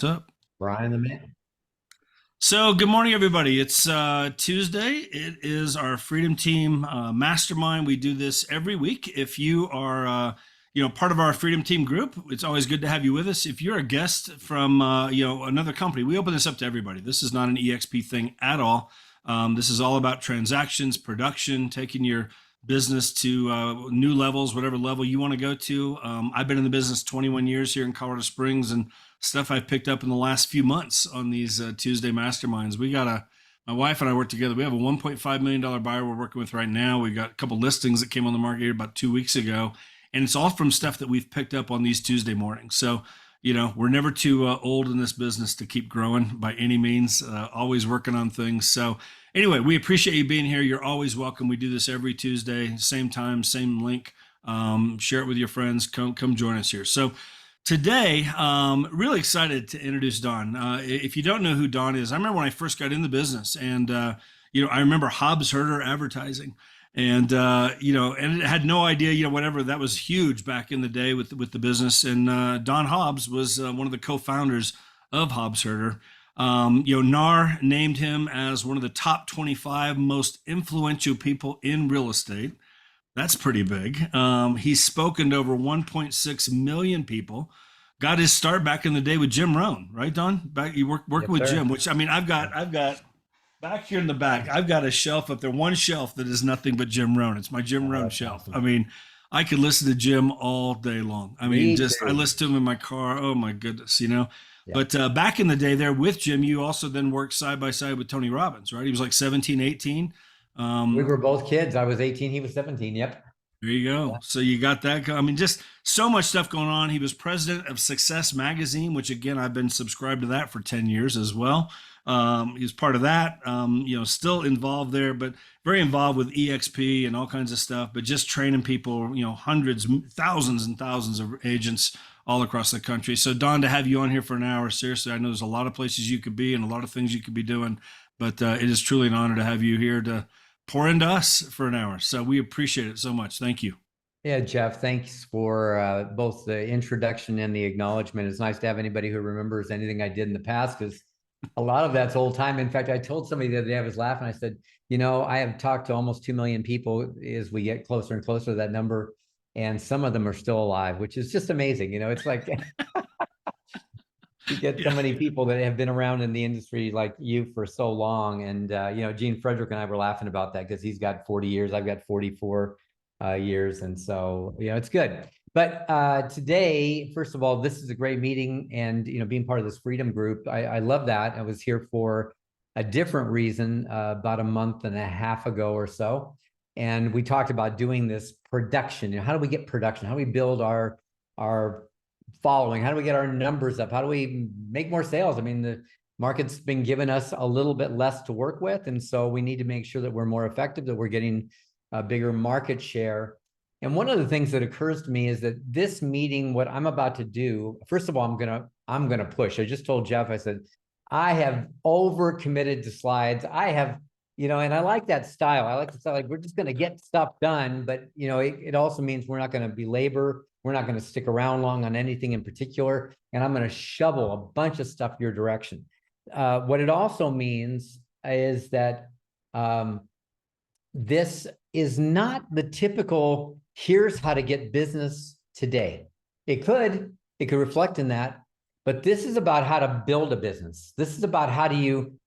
What's up? Brian the man. So, good morning, everybody. It's Tuesday. It is our Freedom Team Mastermind. We do this every week. If you are, part of our Freedom Team group, it's always good to have you with us. If you're a guest from, another company, we open this up to everybody. This is not an EXP thing at all. This is all about transactions, production, taking your business to new levels, whatever level you want to go to. I've been in the business 21 years here in Colorado Springs, and stuff I've picked up in the last few months on these Tuesday masterminds. My wife and I work together. We have a $1.5 million buyer we're working with right now. We've got a couple listings that came on the market here about 2 weeks ago, and it's all from stuff that we've picked up on these Tuesday mornings. So, we're never too old in this business to keep growing by any means, always working on things. So anyway, we appreciate you being here. You're always welcome. We do this every Tuesday, same time, same link. Share it with your friends. Come join us here. So today, really excited to introduce Don. If you don't know who Don is, I remember when I first got in the business, and I remember Hobbs Herder advertising, and and it had no idea, whatever, that was huge back in the day with the business. And Don Hobbs was one of the co-founders of Hobbs Herder. NAR named him as one of the top 25 most influential people in real estate. That's pretty big. He's spoken to over 1.6 million people. Got his start back in the day with Jim Rohn, right, Don? Back you working Yes, with sir. Jim, which, I mean, I've got back here in the back. I've got a shelf up there, one shelf that is nothing but Jim Rohn. It's my Jim Rohn That's shelf. awesome. I mean, I could listen to Jim all day long. I mean, Me just I too. listen to him in my car. Oh my goodness. Yeah. But back in the day there with Jim, you also then worked side by side with Tony Robbins, right? He was like 17, 18. We Um, were both kids. I was 18, he was 17. Yep. there you go. So you got that. I mean, just so much stuff going on. He was president of Success Magazine, which again, I've been subscribed to that for 10 years as well. He was part of that, still involved there, but very involved with EXP and all kinds of stuff, but just training people, hundreds, thousands and thousands of agents all across the country. So Don, to have you on here for an hour, seriously, I know there's a lot of places you could be and a lot of things you could be doing, but it is truly an honor to have you here to pour into us for an hour. So we appreciate it so much. Thank you. Yeah, Jeff, thanks for both the introduction and the acknowledgement. It's nice to have anybody who remembers anything I did in the past, because a lot of that's old time. In fact, I told somebody the other day, I was laughing. I said, I have talked to almost 2 million people as we get closer and closer to that number. And some of them are still alive, which is just amazing. It's like you get so Yeah. many people that have been around in the industry like you for so long. And, Gene Frederick and I were laughing about that because he's got 40 years. I've got 44 years. And so, it's good. But today, first of all, this is a great meeting. And, being part of this freedom group, I love that. I was here for a different reason about a month and a half ago or so. And we talked about doing this production. How do we get production? How do we build our following? How do we get our numbers up? How do we make more sales? I mean, the market's been giving us a little bit less to work with. And so we need to make sure that we're more effective, that we're getting a bigger market share. And one of the things that occurs to me is that this meeting, what I'm about to do, first of all, I'm gonna push. I just told Jeff, I said, I have over committed to slides. I have, and I like that style. I like the style, like we're just gonna get stuff done, but it also means we're not gonna belabor. We're not going to stick around long on anything in particular. And I'm going to shovel a bunch of stuff your direction. What it also means is that this is not the typical, here's how to get business today. It could reflect in that, but this is about how to build a business. This is about how do you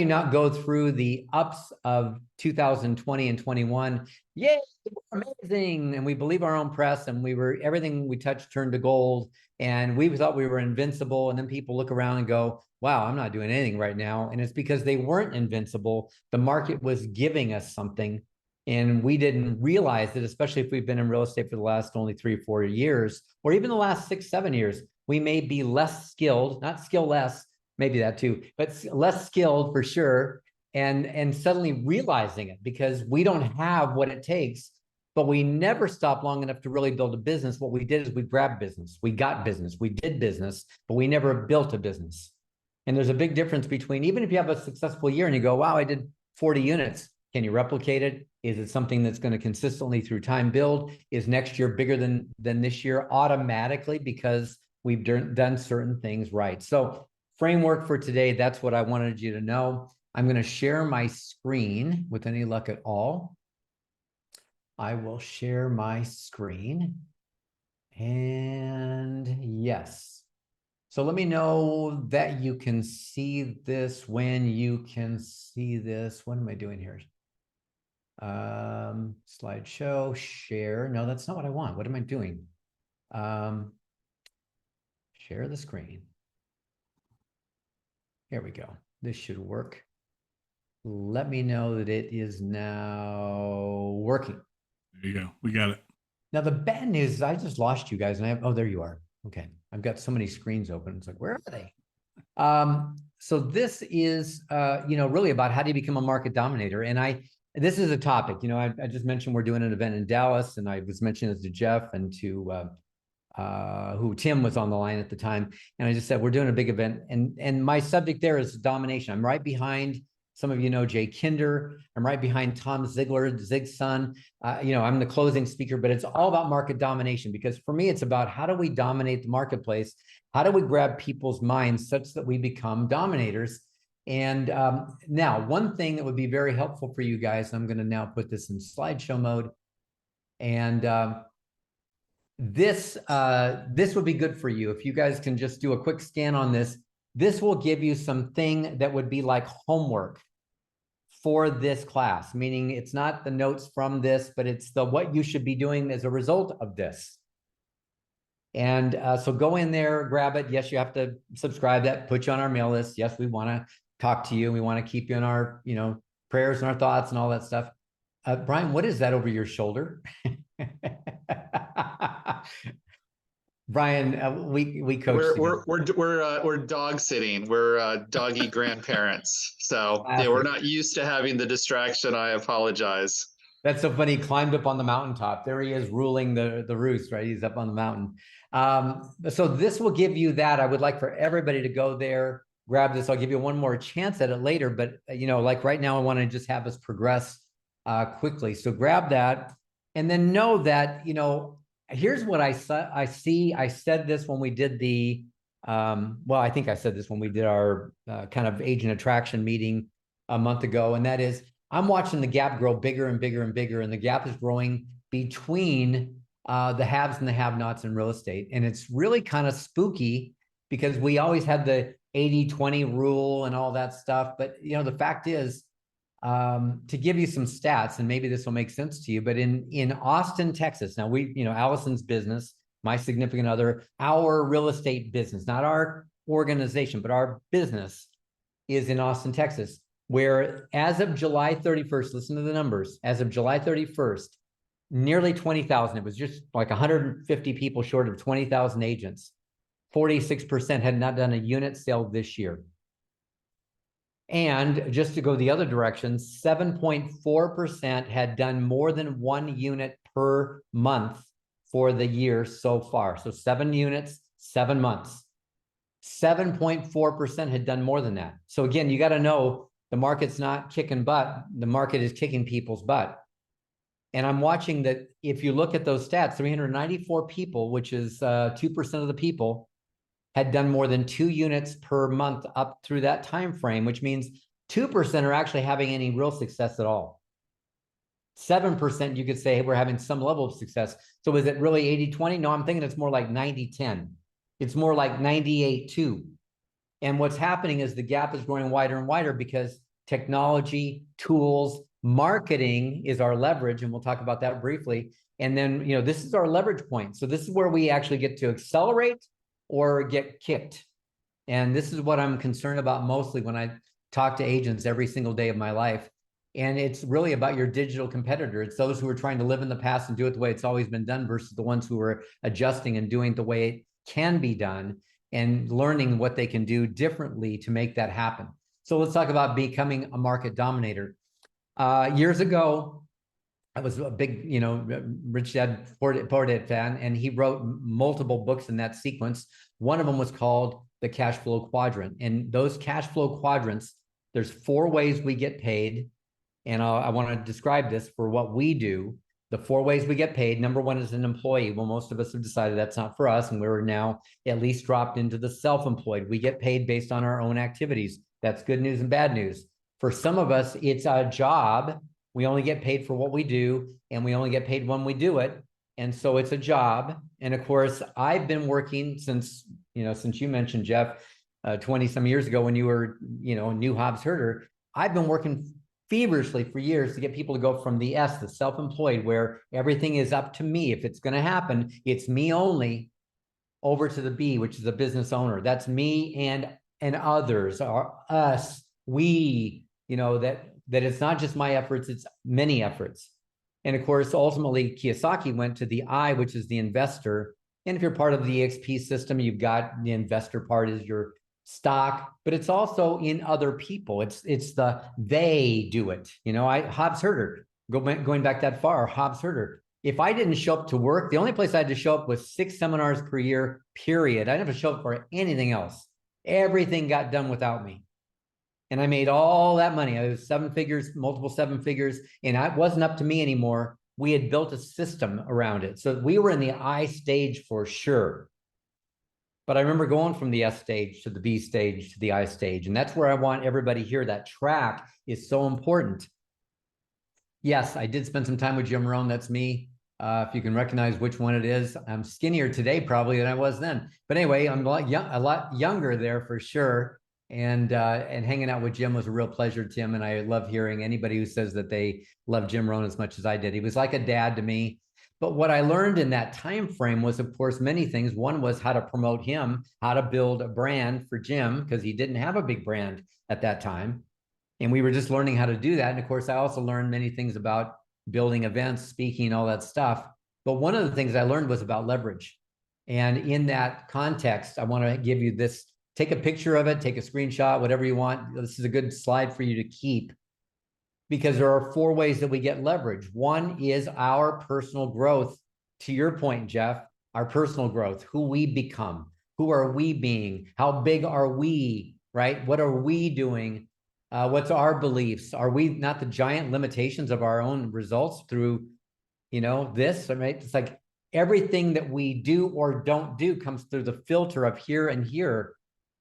not go through the ups of 2020 and 21? Yay, we're amazing. And we believe our own press, and everything we touched turned to gold. And we thought we were invincible. And then people look around and go, wow, I'm not doing anything right now. And it's because they weren't invincible. The market was giving us something. And we didn't realize that, especially if we've been in real estate for the last only 3 or 4 years, or even the last 6, 7 years, we may be less skilled, not skill less, maybe that too, but less skilled for sure. And suddenly realizing it, because we don't have what it takes, but we never stopped long enough to really build a business. What we did is we grabbed business, we got business, we did business, but we never built a business. And there's a big difference between, even if you have a successful year and you go, wow, I did 40 units. Can you replicate it? Is it something that's going to consistently through time build? Is next year bigger than this year automatically because we've done certain things right? So framework for today. That's what I wanted you to know. I'm going to share my screen with any luck at all. I will share my screen. And yes. So let me know that you can see this when you can see this. What am I doing here? Slideshow, share. No, that's not what I want. What am I doing? Share the screen. Here we go. This should work. Let me know that it is now working. There you go. We got it. Now, the bad news is I just lost you guys, and I have, oh, there you are. Okay. I've got so many screens open. It's like, where are they? So this is, really about how do you become a market dominator? And this is a topic, I just mentioned we're doing an event in Dallas, and I was mentioning this to Jeff and to who Tim was on the line at the time. And I just said, we're doing a big event. And my subject there is domination. I'm right behind, some of you know Jay Kinder. I'm right behind Tom Ziegler, Zig's son. I'm the closing speaker, but it's all about market domination, because for me, it's about how do we dominate the marketplace? How do we grab people's minds such that we become dominators? And now, one thing that would be very helpful for you guys, I'm going to now put this in slideshow mode. And this would be good for you. If you guys can just do a quick scan on this, this will give you something that would be like homework for this class, meaning it's not the notes from this, but it's what you should be doing as a result of this. And so go in there, grab it. Yes, you have to subscribe that, put you on our mail list. Yes, we want to talk to you. We want to keep you in our, prayers and our thoughts and all that stuff. Brian, what is that over your shoulder? Brian, we coach. We're dog sitting. We're doggy grandparents, so we're not used to having the distraction. I apologize. That's so funny. He climbed up on the mountaintop. There he is, ruling the roost. Right, he's up on the mountain. So this will give you that. I would like for everybody to go there, grab this. I'll give you one more chance at it later, but like right now, I want to just have us progress quickly. So grab that, and then know that here's what I see. I said this when we did the, I think I said this when we did our kind of agent attraction meeting a month ago. And that is, I'm watching the gap grow bigger and bigger and bigger. And the gap is growing between the haves and the have-nots in real estate. And it's really kind of spooky, because we always had the 80-20 rule and all that stuff. But, the fact is, to give you some stats, and maybe this will make sense to you, but in Austin, Texas, now Allison's business, my significant other, our real estate business, not our organization, but our business is in Austin, Texas, where as of July 31st, listen to the numbers, as of July 31st, nearly 20,000, it was just like 150 people short of 20,000 agents. 46% had not done a unit sale this year. And just to go the other direction, 7.4% had done more than 1 unit per month for the year so far. So 7 units, 7 months. 7.4% had done more than that. So again, you got to know the market's not kicking butt. The market is kicking people's butt. And I'm watching that. If you look at those stats, 394 people, which is 2% of the people, had done more than 2 units per month up through that time frame, which means 2% are actually having any real success at all. 7%, you could say, hey, we're having some level of success. So is it really 80-20? No, I'm thinking it's more like 90-10. It's more like 98-2. And what's happening is the gap is growing wider and wider, because technology, tools, marketing is our leverage, and we'll talk about that briefly. And then, this is our leverage point. So this is where we actually get to accelerate or get kicked. And this is what I'm concerned about mostly when I talk to agents every single day of my life. And it's really about your digital competitor. It's those who are trying to live in the past and do it the way it's always been done, versus the ones who are adjusting and doing it the way it can be done and learning what they can do differently to make that happen. So let's talk about becoming a market dominator. Years ago, I was a big, Rich Dad Poor Dad fan, and he wrote multiple books in that sequence. One of them was called The Cash Flow Quadrant. And those cash flow quadrants, there's 4 ways we get paid. And I want to describe this for what we do. The 4 ways we get paid. Number one is an employee. Well, most of us have decided that's not for us, and we're now at least dropped into the self-employed. We get paid based on our own activities. That's good news and bad news. For some of us, it's a job. We only get paid for what we do, and we only get paid when we do it. And so it's a job. And of course, I've been working since you mentioned, Jeff, 20 some years ago when you were, new Hobbs herder. I've been working feverishly for years to get people to go from the S, the self-employed, where everything is up to me. If it's going to happen, it's me only, over to the B, which is a business owner. That's me and others, or us, we, that it's not just my efforts, it's many efforts. And of course, ultimately, Kiyosaki went to the I, which is the investor. And if you're part of the EXP system, you've got the investor part is your stock, but it's also in other people. It's the they do it. Hobbs herder, going back that far, Hobbs herder. If I didn't show up to work, the only place I had to show up was 6 seminars per year, period. I never showed up for anything else. Everything got done without me. And I made all that money. I was 7 figures, multiple 7 figures, and it wasn't up to me anymore. We had built a system around it. So we were in the I stage for sure. But I remember going from the S stage to the B stage to the I stage. And that's where I want everybody here. That track is so important. Yes, I did spend some time with Jim Rohn. That's me. If you can recognize which one it is. I'm skinnier today probably than I was then. But anyway, I'm a lot younger there for sure. And hanging out with Jim was a real pleasure, Tim. And I love hearing anybody who says that they love Jim Rohn as much as I did. He was like a dad to me. But what I learned in that time frame was, of course, many things. One was how to promote him, how to build a brand for Jim, because he didn't have a big brand at that time. And we were just learning how to do that. And of course, I also learned many things about building events, speaking, all that stuff. But one of the things I learned was about leverage. And in that context, I want to give you this. Take a picture of it, take a screenshot, whatever you want. This is a good slide for you to keep, because there are 4 ways that we get leverage. One is our personal growth. To your point, Jeff, our personal growth, who we become, who are we being, how big are we, right? What are we doing? What's our beliefs? Are we not the giant limitations of our own results through, this, right? It's like everything that we do or don't do comes through the filter of here and here.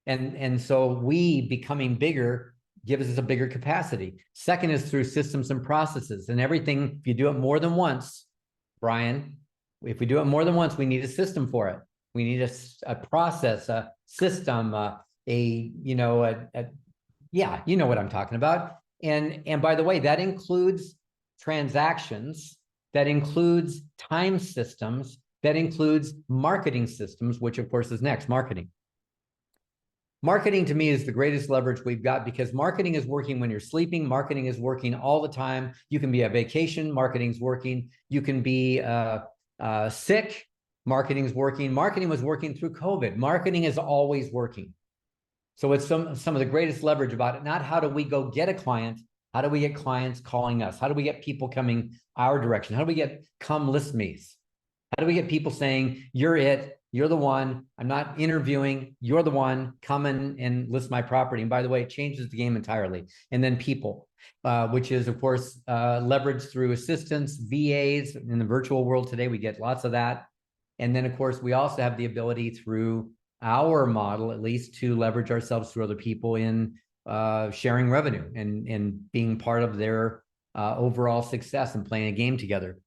And so we becoming bigger gives us a bigger capacity. Second is through systems and processes, and everything. If you do it more than once, Brian, if we do it more than once, we need a system for it. We need a process, a system, yeah, you know what I'm talking about. And by the way, that includes transactions, that includes time systems, that includes marketing systems, which of course is next, marketing. Marketing to me is the greatest leverage we've got, because marketing is working when you're sleeping. Marketing is working all the time. You can be on vacation, marketing's working. You can be sick, marketing's working. Marketing was working through COVID. Marketing is always working. So it's some of the greatest leverage about it. Not how do we go get a client? How do we get clients calling us? How do we get people coming our direction? How do we get come list me's? How do we get people saying, you're it, you're the one, I'm not interviewing, you're the one, come in and list my property. And by the way, it changes the game entirely. And then people, which is of course, leveraged through assistants, VAs. In the virtual world today, we get lots of that. And then of course, we also have the ability through our model, at least, to leverage ourselves through other people in sharing revenue and being part of their overall success and playing a game together.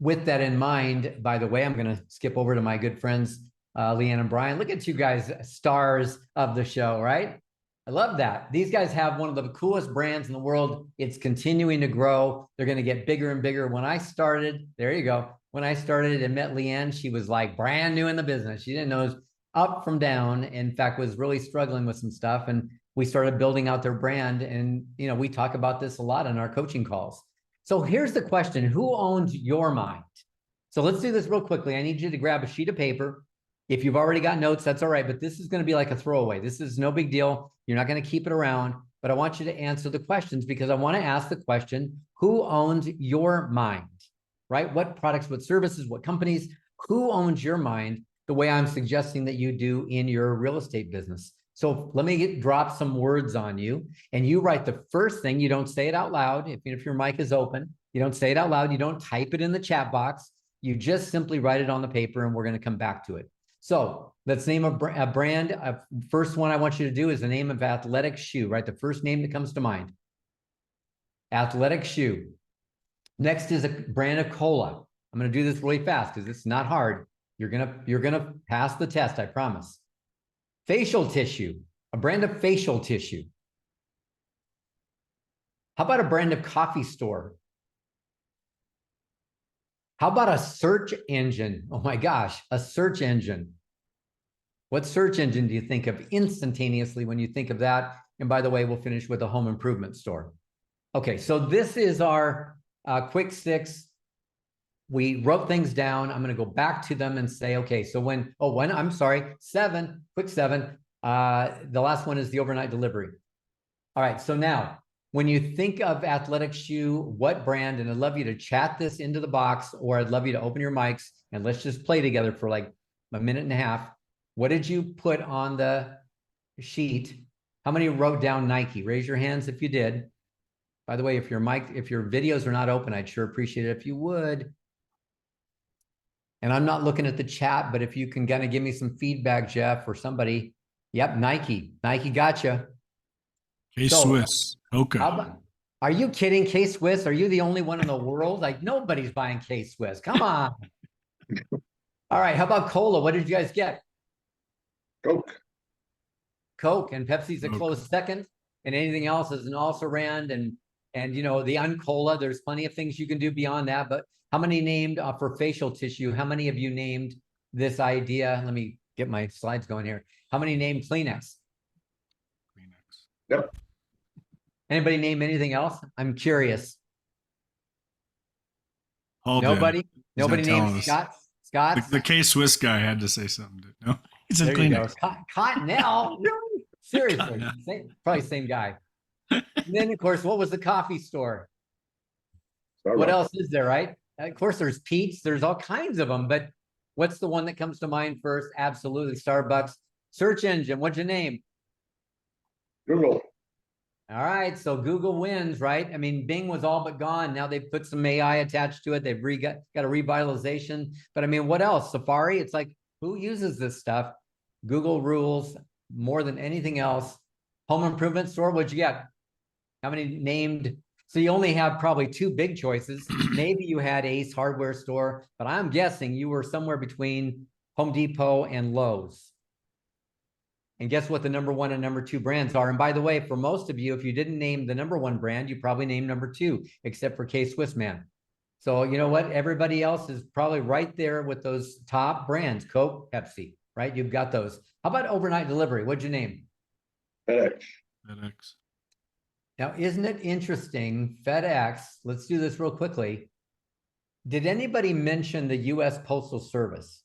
With that in mind, by the way, I'm going to skip over to my good friends, Leanne and Brian. Look at you guys, stars of the show, right? I love that. These guys have one of the coolest brands in the world. It's continuing to grow. They're going to get bigger and bigger. When I started, there you go. When I started and met Leanne, she was like brand new in the business. She didn't know up from down. In fact, was really struggling with some stuff. And we started building out their brand. And, we talk about this a lot in our coaching calls. So here's the question: who owns your mind? So let's do this real quickly. I need you to grab a sheet of paper. If you've already got notes, that's all right. But this is going to be like a throwaway. This is no big deal. You're not going to keep it around, but I want you to answer the questions, because I want to ask the question: who owns your mind, right? What products, what services, what companies, who owns your mind the way I'm suggesting that you do in your real estate business? So let me drop some words on you, and you write the first thing. You don't say it out loud. If your mic is open, you don't say it out loud. You don't type it in the chat box. You just simply write it on the paper, and we're going to come back to it. So let's name a brand. First one I want you to do is the name of athletic shoe, right? The first name that comes to mind. Athletic shoe. Next is a brand of cola. I'm going to do this really fast because it's not hard. You're gonna pass the test, I promise. Facial tissue, a brand of facial tissue. How about a brand of coffee store? How about a search engine? Oh my gosh, a search engine. What search engine do you think of instantaneously when you think of that? And by the way, we'll finish with a home improvement store. Okay, so this is our quick six. We wrote things down. I'm going to go back to them and say, okay, so I'm sorry, quick seven. The last one is the overnight delivery. All right, so now, when you think of athletic shoe, what brand, and I'd love you to chat this into the box, or I'd love you to open your mics and let's just play together for like a minute and a half. What did you put on the sheet? How many wrote down Nike? Raise your hands if you did. By the way, if your videos are not open, I'd sure appreciate it if you would. And I'm not looking at the chat, but if you can kind of give me some feedback, Jeff, or somebody. Yep, Nike gotcha. K-Swiss. Okay. Are you kidding? K-Swiss? Are you the only one in the world? Like, nobody's buying K-Swiss. Come on. All right, how about cola? What did you guys get? Coke, and Pepsi's a close second, and anything else is an also-ran, and you know, the uncola, there's plenty of things you can do beyond that. But how many named for facial tissue? How many of you named this idea? Let me get my slides going here. How many named Kleenex? Yep. Anybody name anything else? I'm curious. All Nobody? Nobody named Scott. Scott? The K-Swiss guy had to say something. No, he said There you go. Kleenex. Cottonelle? Really? Seriously. Probably same guy. And then, of course, what was the coffee store? What else is there, right? Of course, there's Pete's. There's all kinds of them. But what's the one that comes to mind first? Absolutely, Starbucks. Search engine. What'd you name? Google. All right, so Google wins, right? I mean, Bing was all but gone. Now they've put some AI attached to it. They've got a revitalization. But I mean, what else? Safari? It's like, who uses this stuff? Google rules more than anything else. Home improvement store, what'd you get? How many named? So you only have probably two big choices. Maybe you had Ace Hardware Store, but I'm guessing you were somewhere between Home Depot and Lowe's. And guess what the number one and number two brands are? And by the way, for most of you, if you didn't name the number one brand, you probably named number two, except for K-Swiss Man. So you know what? Everybody else is probably right there with those top brands, Coke, Pepsi, right? You've got those. How about overnight delivery? What'd you name? FedEx. Now, isn't it interesting? FedEx, let's do this real quickly. Did anybody mention the U.S. Postal Service?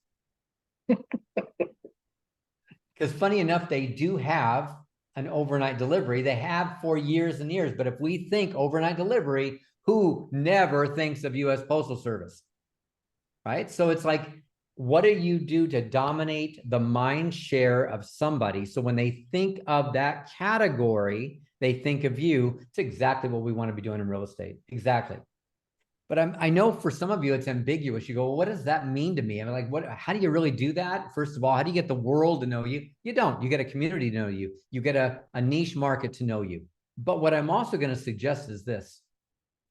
Because funny enough, they do have an overnight delivery. They have for years and years. But if we think overnight delivery, who never thinks of U.S. Postal Service? Right? So it's like, what do you do to dominate the mind share of somebody? So when they think of that category, they think of you. It's exactly what we want to be doing in real estate. Exactly. But I know for some of you, it's ambiguous. You go, well, what does that mean to me? I'm like, how do you really do that? First of all, how do you get the world to know you? You don't. You get a community to know you. You get a niche market to know you. But what I'm also going to suggest is this.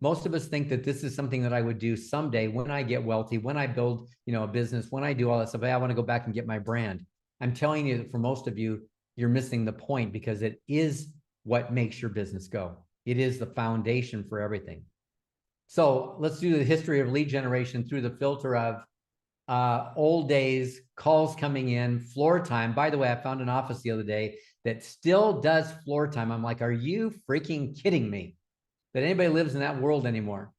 Most of us think that this is something that I would do someday when I get wealthy, when I build, a business, when I do all that stuff. Hey, I want to go back and get my brand. I'm telling you that for most of you, you're missing the point, because it is what makes your business go. It is the foundation for everything. So let's do the history of lead generation through the filter of old days, calls coming in, floor time. By the way, I found an office the other day that still does floor time. I'm like, are you freaking kidding me that anybody lives in that world anymore?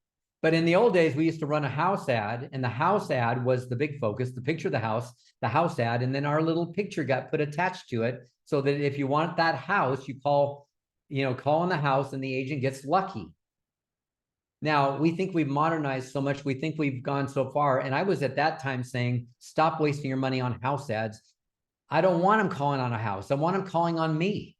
But in the old days, we used to run a house ad, and the house ad was the big focus, the picture of the house ad, and then our little picture got put attached to it, so that if you want that house, you call on the house and the agent gets lucky. Now, we think we've modernized so much. We think we've gone so far. And I was at that time saying, stop wasting your money on house ads. I don't want them calling on a house. I want them calling on me.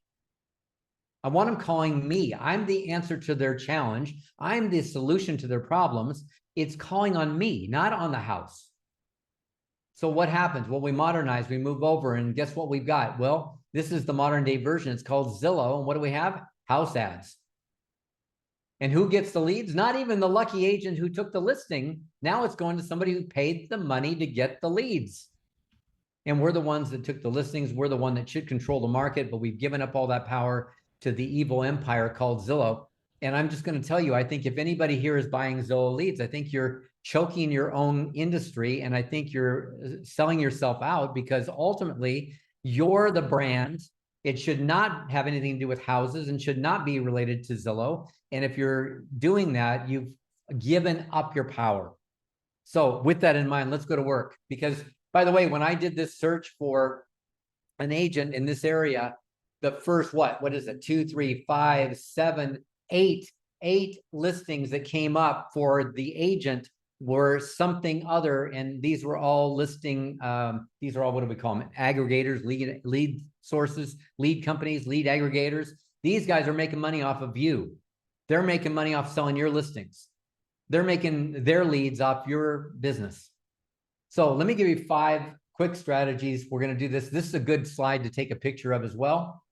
I want them calling me. I'm the answer to their challenge. I'm the solution to their problems. It's calling on me, not on the house. So what happens? Well, we modernize, we move over, and guess what we've got? Well, this is the modern day version. It's called Zillow. And what do we have? House ads. And who gets the leads? Not even the lucky agent who took the listing. Now it's going to somebody who paid the money to get the leads. And we're the ones that took the listings. We're the one that should control the market, but we've given up all that power to the evil empire called Zillow. And I'm just going to tell you, I think if anybody here is buying Zillow leads, I think you're choking your own industry. And I think you're selling yourself out, because ultimately you're the brand. It should not have anything to do with houses and should not be related to Zillow. And if you're doing that, you've given up your power. So with that in mind, let's go to work. Because by the way, when I did this search for an agent in this area, the first, what is it? 2, 3, 5, 7, 8 listings that came up for the agent were something other. And these were all listing, these are all, what do we call them? Aggregators, lead sources, lead companies, lead aggregators. These guys are making money off of you. They're making money off selling your listings. They're making their leads off your business. So let me give you 5 quick strategies. We're going to do this. This is a good slide to take a picture of as well.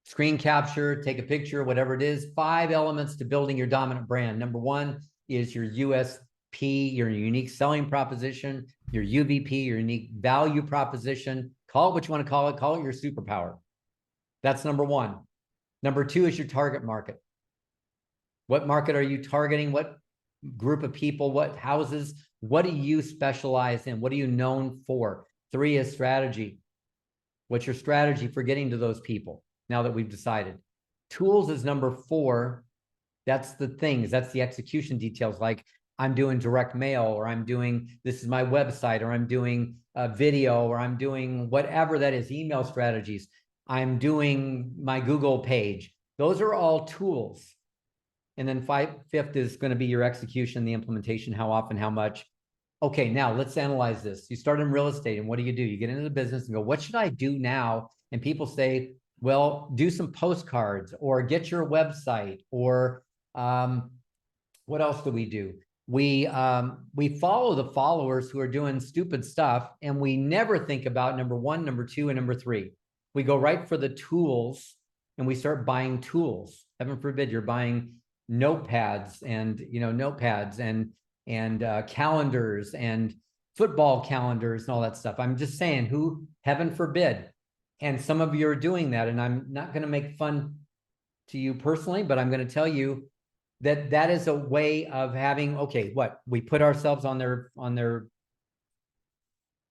Screen capture, take a picture, whatever it is. 5 elements to building your dominant brand. Number 1 is your USP, your unique selling proposition, your UVP, your unique value proposition. Call it what you want to call it. Call it your superpower. That's number 1. Number 2 is your target market. What market are you targeting? What group of people? What houses? What do you specialize in? What are you known for? 3 is strategy. What's your strategy for getting to those people now that we've decided? Tools is number 4. That's the things. That's the execution details. Like I'm doing direct mail, or I'm doing, this is my website, or I'm doing a video, or I'm doing whatever that is, email strategies. I'm doing my Google page. Those are all tools. And then 5th is going to be your execution, the implementation, how often, how much. Okay, now let's analyze this. You start in real estate, and what do? You get into the business and go, what should I do now? And people say, well, do some postcards, or get your website, or what else do we do? We follow the followers who are doing stupid stuff, and we never think about number 1, number 2, and number 3. We go right for the tools, and we start buying tools. Heaven forbid you're buying notepads and calendars and football calendars and all that stuff. I'm just saying, who, heaven forbid. And some of you are doing that, and I'm not going to make fun to you personally, but I'm going to tell you that that is a way of having, okay, what? We put ourselves on their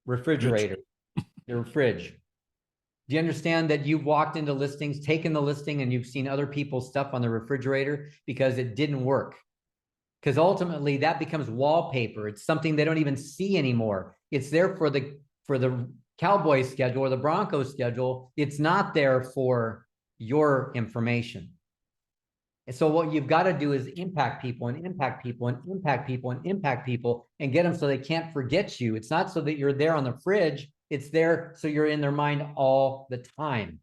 refrigerator, their fridge. Do you understand that you've walked into listings, taken the listing, and you've seen other people's stuff on the refrigerator because it didn't work? Because ultimately that becomes wallpaper. It's something they don't even see anymore. It's there for the Cowboys schedule or the Broncos schedule. It's not there for your information. And so what you've got to do is impact people and impact people and impact people and impact people and get them so they can't forget you. It's not so that you're there on the fridge. It's there so you're in their mind all the time.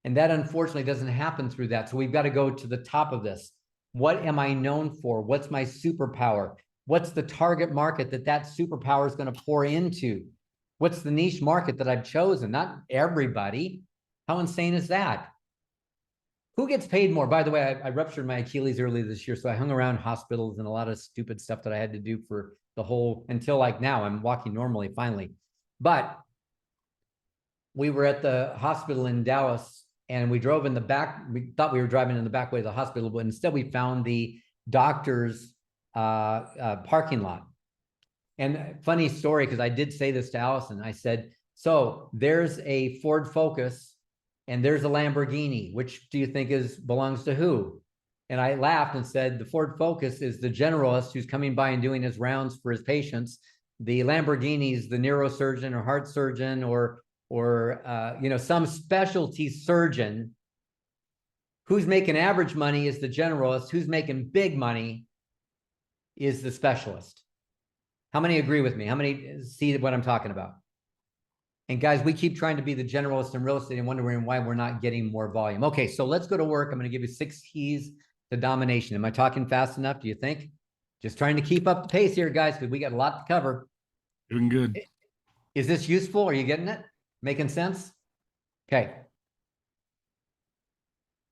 And that unfortunately doesn't happen through that. So we've got to go to the top of this. What am I known for? What's my superpower? What's the target market that superpower is going to pour into? What's the niche market that I've chosen? Not everybody. How insane is that? Who gets paid more? By the way, I ruptured my Achilles early this year, so I hung around hospitals and a lot of stupid stuff that I had to do for the whole, until like now, I'm walking normally, finally. But we were at the hospital in Dallas, and we drove in the back. We thought we were driving in the back way of the hospital, but instead we found the doctor's parking lot. And funny story, because I did say this to Allison. I said, so there's a Ford Focus and there's a Lamborghini. Which do you think belongs to who? And I laughed and said, the Ford Focus is the generalist who's coming by and doing his rounds for his patients. The Lamborghini is the neurosurgeon or heart surgeon or some specialty surgeon. Who's making average money is the generalist. Who's making big money is the specialist. How many agree with me? How many see what I'm talking about? And guys, we keep trying to be the generalist in real estate and wondering why we're not getting more volume. Okay, so let's go to work. I'm going to give you 6 keys to domination. Am I talking fast enough, do you think? Just trying to keep up the pace here, guys, because we got a lot to cover. Doing good. Is this useful? Are you getting it? Making sense? Okay.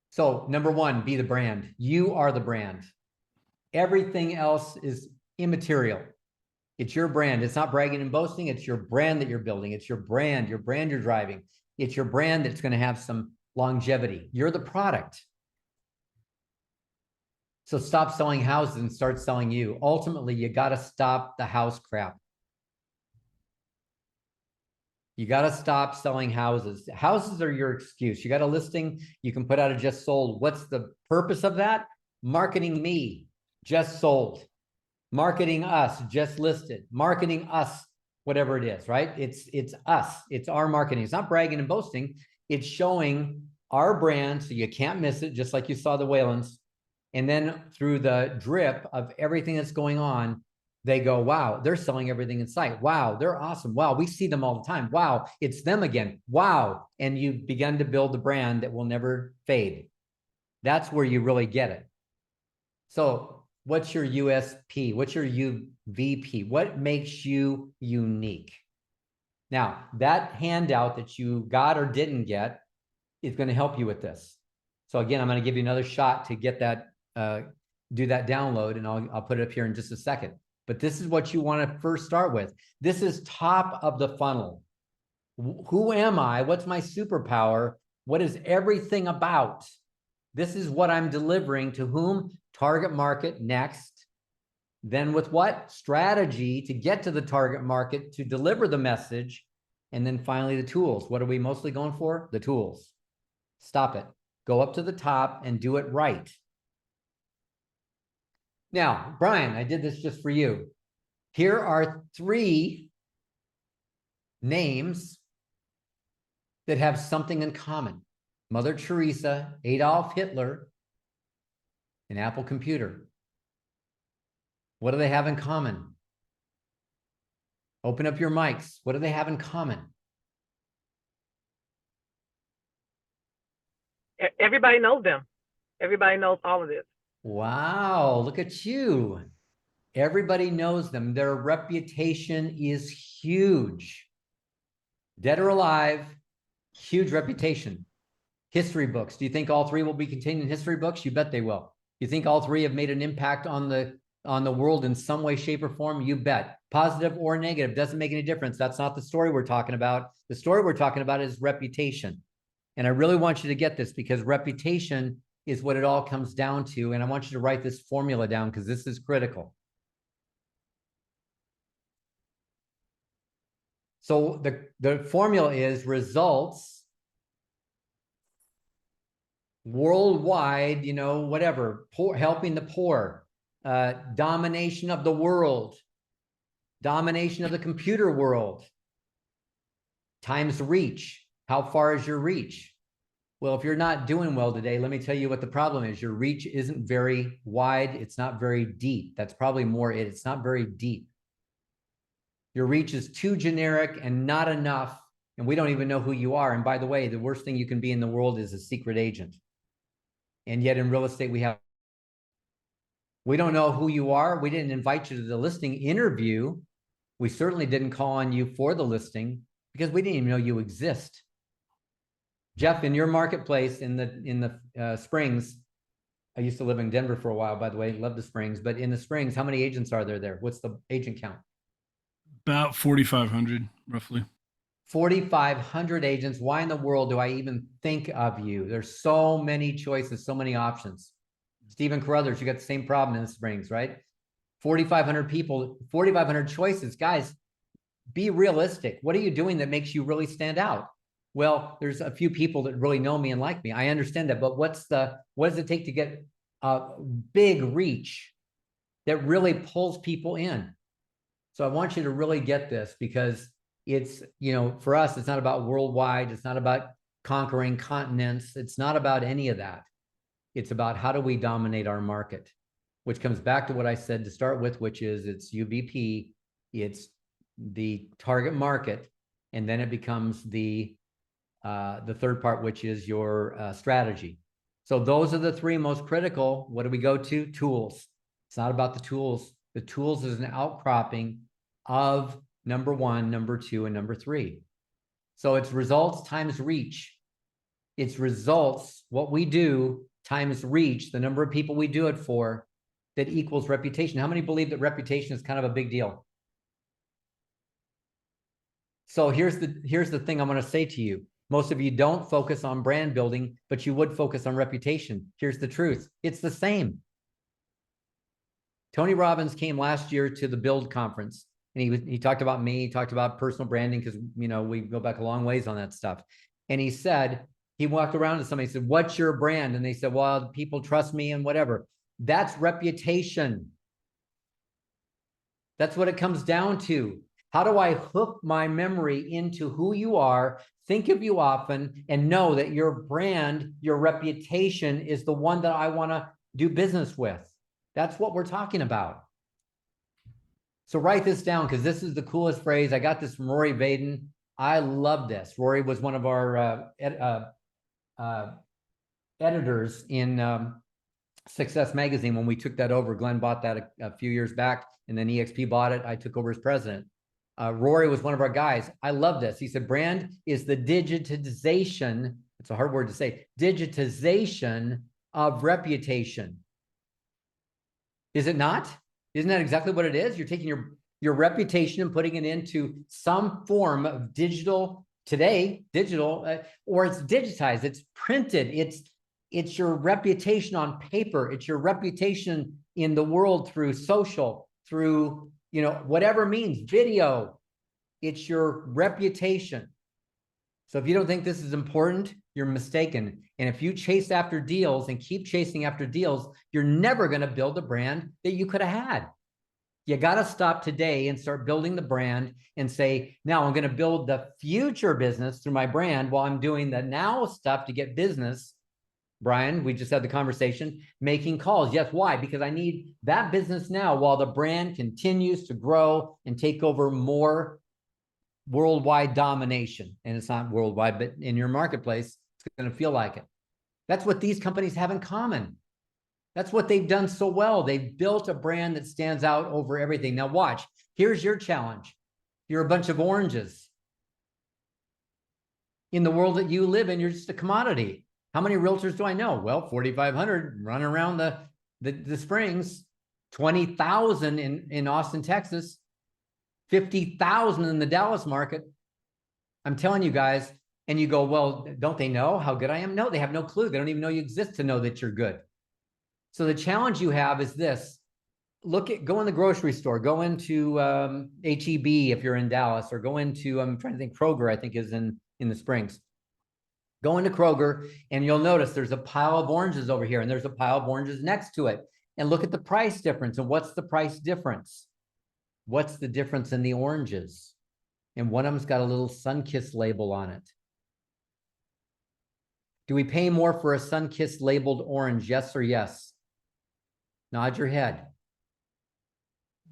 So number 1, be the brand. You are the brand. Everything else is immaterial. It's your brand. It's not bragging and boasting. It's your brand that you're building. It's your brand you're driving. It's your brand that's going to have some longevity. You're the product. So stop selling houses and start selling you. Ultimately, you got to stop the house crap. You got to stop selling houses. Houses are your excuse. You got a listing, you can put out a just sold. What's the purpose of that? Marketing me, just sold. Marketing us, just listed. Marketing us, whatever it is, right? It's us. It's our marketing. It's not bragging and boasting. It's showing our brand so you can't miss it, just like you saw the Whalens. And then through the drip of everything that's going on, they go, wow, they're selling everything in sight. Wow, they're awesome. Wow, we see them all the time. Wow, it's them again. Wow. And you've begun to build the brand that will never fade. That's where you really get it. So what's your USP? What's your UVP? What makes you unique? Now, that handout that you got or didn't get is going to help you with this. So again, I'm going to give you another shot to get that, do that download, and I'll put it up here in just a second. But this is what you want to first start with. This is top of the funnel. Who am I? What's my superpower? What is everything about? This is what I'm delivering to whom? Target market next. Then with what? Strategy to get to the target market, to deliver the message. And then finally the tools. What are we mostly going for? The tools. Stop it. Go up to the top and do it right. Now, Brian, I did this just for you. Here are 3 names that have something in common. Mother Teresa, Adolf Hitler, and Apple Computer. What do they have in common? Open up your mics. What do they have in common? Everybody knows them. Everybody knows all of this. Wow, look at you. Everybody knows them. Their reputation is huge. Dead or alive, huge reputation. History books. Do you think all 3 will be contained in history books? You bet they will. You think all 3 have made an impact on the world in some way, shape, or form? You bet. Positive or negative, doesn't make any difference. That's not the story we're talking about. The story we're talking about is reputation. And I really want you to get this, because reputation is what it all comes down to. And I want you to write this formula down, because this is critical. So the formula is results worldwide, you know, whatever, poor, helping the poor, domination of the world, domination of the computer world, times reach. How far is your reach? Well, if you're not doing well today, let me tell you what the problem is. Your reach isn't very wide. It's not very deep. That's probably more it. It's not very deep. Your reach is too generic and not enough. And we don't even know who you are. And by the way, the worst thing you can be in the world is a secret agent. And yet in real estate, we don't know who you are. We didn't invite you to the listing interview. We certainly didn't call on you for the listing because we didn't even know you exist. Jeff, in your marketplace in the Springs, I used to live in Denver for a while, by the way, love the Springs, but in the Springs, how many agents are there? What's the agent count? About 4,500, roughly. 4,500 agents. Why in the world do I even think of you? There's so many choices, so many options. Stephen Carruthers, you got the same problem in the Springs, right? 4,500 people, 4,500 choices. Guys, be realistic. What are you doing that makes you really stand out? Well, there's a few people that really know me and like me. I understand that, but what does it take to get a big reach that really pulls people in? So I want you to really get this, because it's, you know, for us, it's not about worldwide. It's not about conquering continents. It's not about any of that. It's about how do we dominate our market, which comes back to what I said to start with, which is it's UVP, it's the target market, And then it becomes the third part, which is your strategy. So those are the three most critical. What do we go to? Tools. It's not about the tools. The tools is an outcropping of number one, number two, and number three. So it's results times reach. It's results, what we do, times reach, the number of people we do it for, that equals reputation. How many believe that reputation is kind of a big deal? So here's the thing I'm going to say to you. Most of you don't focus on brand building, but you would focus on reputation. Here's the truth. It's the same. Tony Robbins came last year to the Build conference, and he talked about me, he talked about personal branding, because we go back a long ways on that stuff. And he said, he walked around to somebody and said, "What's your brand?" And they said, "Well, people trust me and whatever." That's reputation. That's what it comes down to. How do I hook my memory into who you are, think of you often, and know that your brand, your reputation is the one that I want to do business with? That's what we're talking about. So write this down, because this is the coolest phrase. I got this from Rory Vaden. I love this. Rory was one of our editors in Success Magazine when we took that over. Glenn bought that a few years back, and then EXP bought it. I took over as president. Rory was one of our guys. I love this. He said, brand is the digitization, it's a hard word to say, digitization of reputation. Is it not? Isn't that exactly what it is? You're taking your reputation and putting it into some form of digital today, or it's digitized, it's printed, it's your reputation on paper, it's your reputation in the world through social, through whatever means, video. It's your reputation. So if you don't think this is important, you're mistaken. And if you chase after deals and keep chasing after deals, you're never going to build the brand that you could have had. You got to stop today and start building the brand and say, now I'm going to build the future business through my brand while I'm doing the now stuff to get business. Brian, we just had the conversation, making calls. Yes, why? Because I need that business now while the brand continues to grow and take over more worldwide domination. And it's not worldwide, but in your marketplace, it's going to feel like it. That's what these companies have in common. That's what they've done so well. They've built a brand that stands out over everything. Now watch, here's your challenge. You're a bunch of oranges. In the world that you live in, you're just a commodity. How many realtors do I know? Well, 4,500 run around the Springs, 20,000 in Austin, Texas, 50,000 in the Dallas market. I'm telling you guys, and you go, well, don't they know how good I am? No, they have no clue. They don't even know you exist to know that you're good. So the challenge you have is this. Go in the grocery store, go into HEB if you're in Dallas, or go into, I'm trying to think, Kroger, I think is in the Springs. Go into Kroger and you'll notice there's a pile of oranges over here and there's a pile of oranges next to it. And look at the price difference. And what's the price difference? What's the difference in the oranges? And one of them's got a little sun-kissed label on it. Do we pay more for a sun-kissed labeled orange? Yes or yes? Nod your head.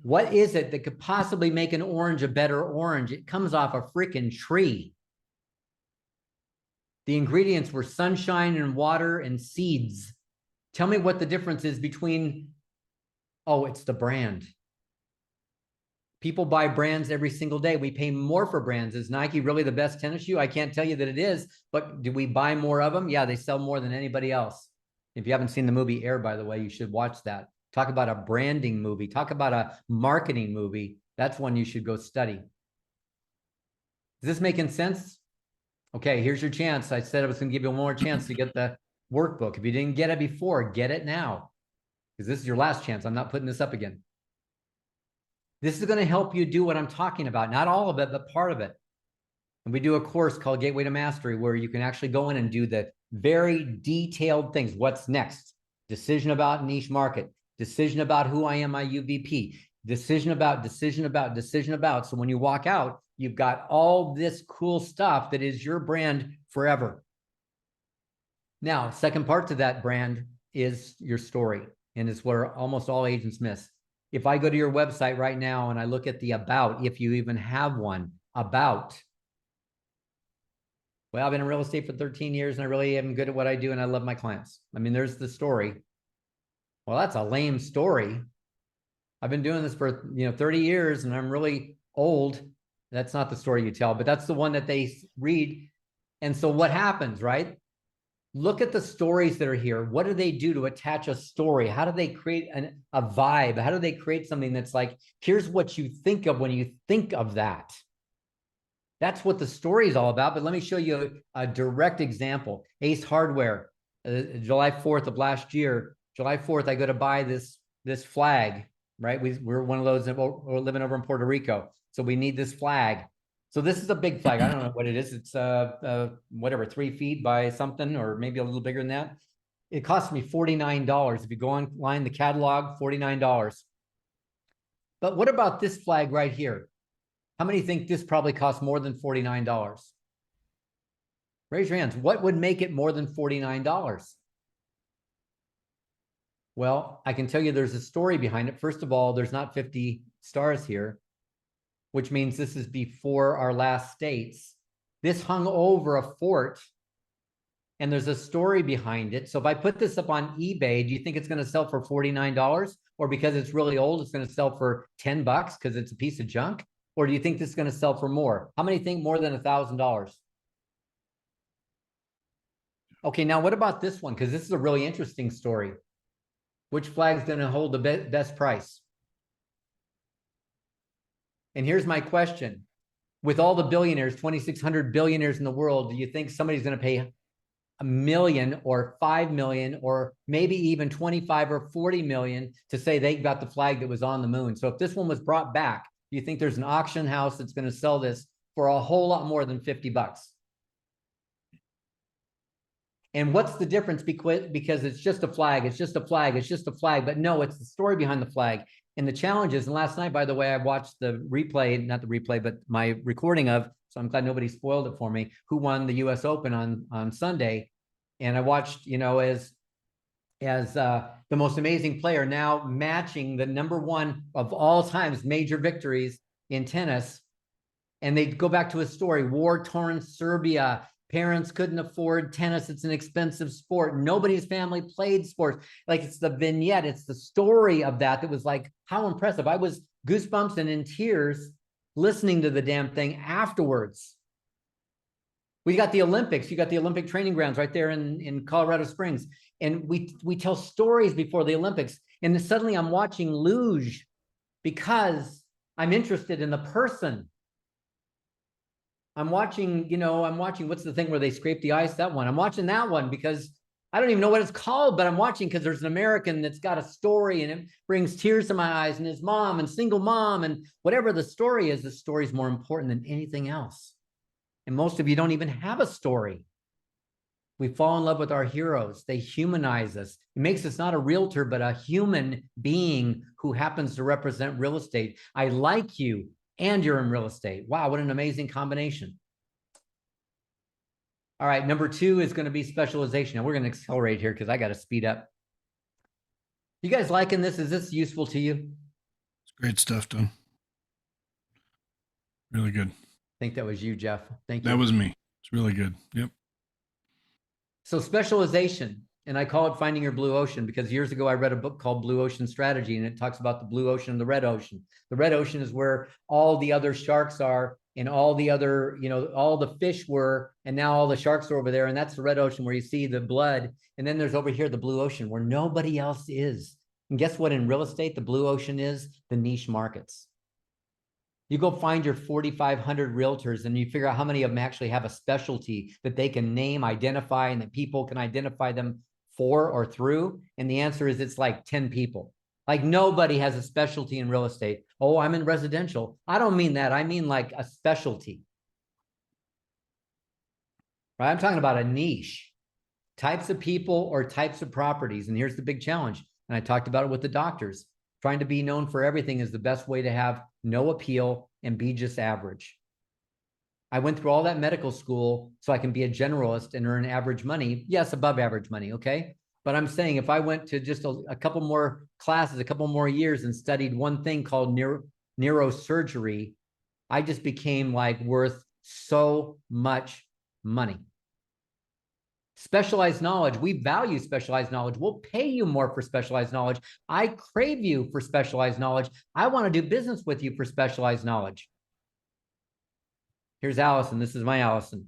What is it that could possibly make an orange a better orange? It comes off a freaking tree. The ingredients were sunshine and water and seeds. Tell me what the difference is between, oh, it's the brand. People buy brands every single day. We pay more for brands. Is Nike really the best tennis shoe? I can't tell you that it is, but do we buy more of them? Yeah, they sell more than anybody else. If you haven't seen the movie Air, by the way, you should watch that. Talk about a branding movie. Talk about a marketing movie. That's one you should go study. Is this making sense? Okay, here's your chance. I said I was going to give you one more chance to get the workbook. If you didn't get it before, get it now, because this is your last chance. I'm not putting this up again. This is going to help you do what I'm talking about. Not all of it, but part of it. And we do a course called Gateway to Mastery where you can actually go in and do the very detailed things. What's next? Decision about niche market. Decision about who I am, my UVP. Decision about. So when you walk out, you've got all this cool stuff that is your brand forever. Now, second part to that brand is your story. And it's where almost all agents miss. If I go to your website right now and I look at the about, if you even have one, about, Well, I've been in real estate for 13 years and I really am good at what I do and I love my clients. I mean, there's the story. Well, that's a lame story. I've been doing this for 30 years and I'm really old. That's not the story you tell, but that's the one that they read. And so what happens, right? Look at the stories that are here. What do they do to attach a story? How do they create a vibe? How do they create something that's like, here's what you think of when you think of that? That's what the story is all about. But let me show you a direct example. Ace Hardware, July 4th of last year, July 4th, I go to buy this flag, right? We're one of those that we're living over in Puerto Rico. So we need this flag. So this is a big flag. I don't know what it is. It's whatever, 3 feet by something, or maybe a little bigger than that. It cost me $49. If you go online, the catalog, $49. But what about this flag right here? How many think this probably costs more than $49? Raise your hands. What would make it more than $49? Well, I can tell you there's a story behind it. First of all, there's not 50 stars here, which means this is before our last states. This hung over a fort, and there's a story behind it. So if I put this up on eBay, do you think it's going to sell for $49? Or because it's really old, it's going to sell for $10 because it's a piece of junk? Or do you think this is going to sell for more? How many think more than $1,000? Okay, now what about this one? Because this is a really interesting story. Which flag is going to hold the best price? And here's my question. With all the billionaires, 2,600 billionaires in the world, do you think somebody's going to pay $1 million or 5 million or maybe even 25 or 40 million to say they got the flag that was on the moon? So if this one was brought back, do you think there's an auction house that's going to sell this for a whole lot more than $50? And what's the difference? Because it's just a flag, it's just a flag, it's just a flag. But no, it's the story behind the flag. And the challenges. And last night, by the way, I watched the replay, not the replay, but my recording of, so I'm glad nobody spoiled it for me, who won the US Open on Sunday. And I watched, as the most amazing player now matching the #1 of all times major victories in tennis. And they go back to his story, war-torn Serbia. Parents couldn't afford tennis. It's an expensive sport. Nobody's family played sports. Like, it's the vignette. It's the story of that was like, how impressive. I was goosebumps and in tears listening to the damn thing afterwards. We got the Olympics. You got the Olympic training grounds right there in Colorado Springs. And we tell stories before the Olympics. And then suddenly I'm watching luge because I'm interested in the person. I'm watching, what's the thing where they scrape the ice? That one. I'm watching that one because I don't even know what it's called, but I'm watching because there's an American that's got a story and it brings tears to my eyes, and his mom and single mom and whatever the story is more important than anything else. And most of you don't even have a story. We fall in love with our heroes. They humanize us. It makes us not a realtor, but a human being who happens to represent real estate. I like you and you're in real estate. Wow, what an amazing combination. All right, number 2 is going to be specialization. Now we're going to accelerate here because I got to speed up. You guys liking this? Is this useful to you? It's great stuff, Don. Really good. I think that was you, Jeff. Thank you. That was me. It's really good. Yep. So specialization, and I call it finding your blue ocean because years ago I read a book called Blue Ocean Strategy, and it talks about the blue ocean and the red ocean. The red ocean is where all the other sharks are and all the other, all the fish were, and now all the sharks are over there. And that's the red ocean where you see the blood. And then there's over here the blue ocean where nobody else is. And guess what? In real estate, the blue ocean is the niche markets. You go find your 4,500 realtors and you figure out how many of them actually have a specialty that they can name, identify, and that people can identify them for or through. And the answer is it's like 10 people. Like nobody has a specialty in real estate. Oh, I'm in residential. I don't mean that. I mean like a specialty. Right? I'm talking about a niche. Types of people or types of properties. And here's the big challenge. And I talked about it with the doctors. Trying to be known for everything is the best way to have no appeal and be just average. I went through all that medical school so I can be a generalist and earn average money. Yes, above average money, okay? But I'm saying if I went to just a couple more classes, a couple more years and studied one thing called neurosurgery, I just became like worth so much money. Specialized knowledge, we value specialized knowledge. We'll pay you more for specialized knowledge. I crave you for specialized knowledge. I want to do business with you for specialized knowledge. Here's Allison. This is my Allison.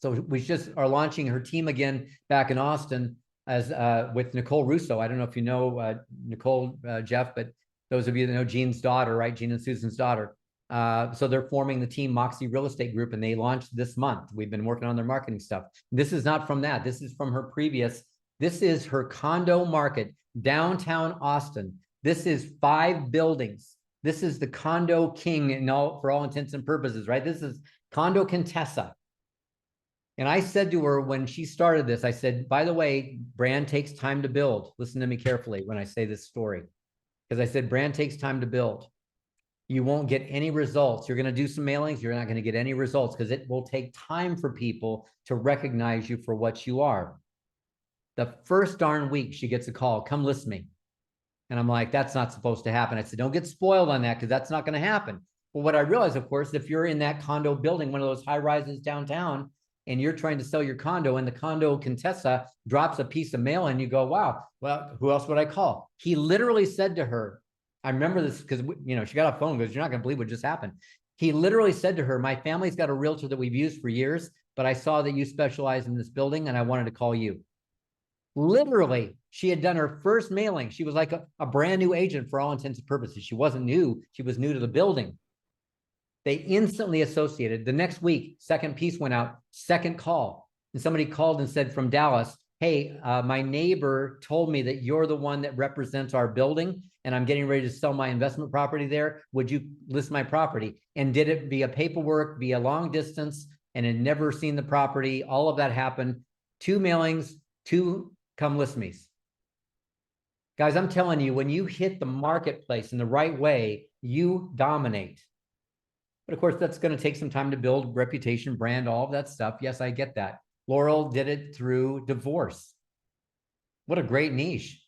So we just are launching her team again back in Austin as with Nicole Russo. I don't know if you know Nicole, Jeff, but those of you that know Jean's daughter, right? Jean and Susan's daughter. So they're forming the team Moxie Real Estate Group, and they launched this month. We've been working on their marketing stuff. This is not from that. This is from her previous. This is her condo market, downtown Austin. This is 5 buildings. This is the condo king for all intents and purposes, right? This is Condo Contessa. And I said to her when she started this, I said, by the way, brand takes time to build. Listen to me carefully when I say this story. Because I said, brand takes time to build. You won't get any results. You're going to do some mailings. You're not going to get any results because it will take time for people to recognize you for what you are. The first darn week she gets a call, come list me. And I'm like, that's not supposed to happen. I said, don't get spoiled on that because that's not going to happen. But what I realized, of course, if you're in that condo building, one of those high rises downtown, and you're trying to sell your condo and the Condo Contessa drops a piece of mail and you go, wow, well, who else would I call? He literally said to her, I remember this because, you know, she got off the phone and goes, you're not going to believe what just happened. He literally said to her, my family's got a realtor that we've used for years, but I saw that you specialize in this building and I wanted to call you. Literally, she had done her first mailing. She was like a brand new agent for all intents and purposes. She wasn't new. She was new to the building. They instantly associated. The next week, second piece went out, second call. And somebody called and said from Dallas, hey, my neighbor told me that you're the one that represents our building and I'm getting ready to sell my investment property there. Would you list my property? And did it via paperwork, via long distance, and had never seen the property. All of that happened. 2 mailings, 2 come list me's. Guys, I'm telling you, when you hit the marketplace in the right way, you dominate. But of course, that's going to take some time to build reputation, brand, all of that stuff. Yes, I get that. Laurel did it through divorce. What a great niche.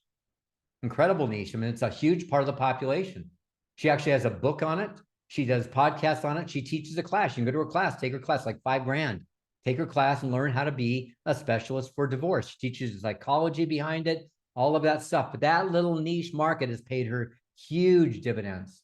Incredible niche. I mean, it's a huge part of the population. She actually has a book on it. She does podcasts on it. She teaches a class. You can go to her class, take her class, like $5,000. Take her class and learn how to be a specialist for divorce. She teaches psychology behind it, all of that stuff. But that little niche market has paid her huge dividends.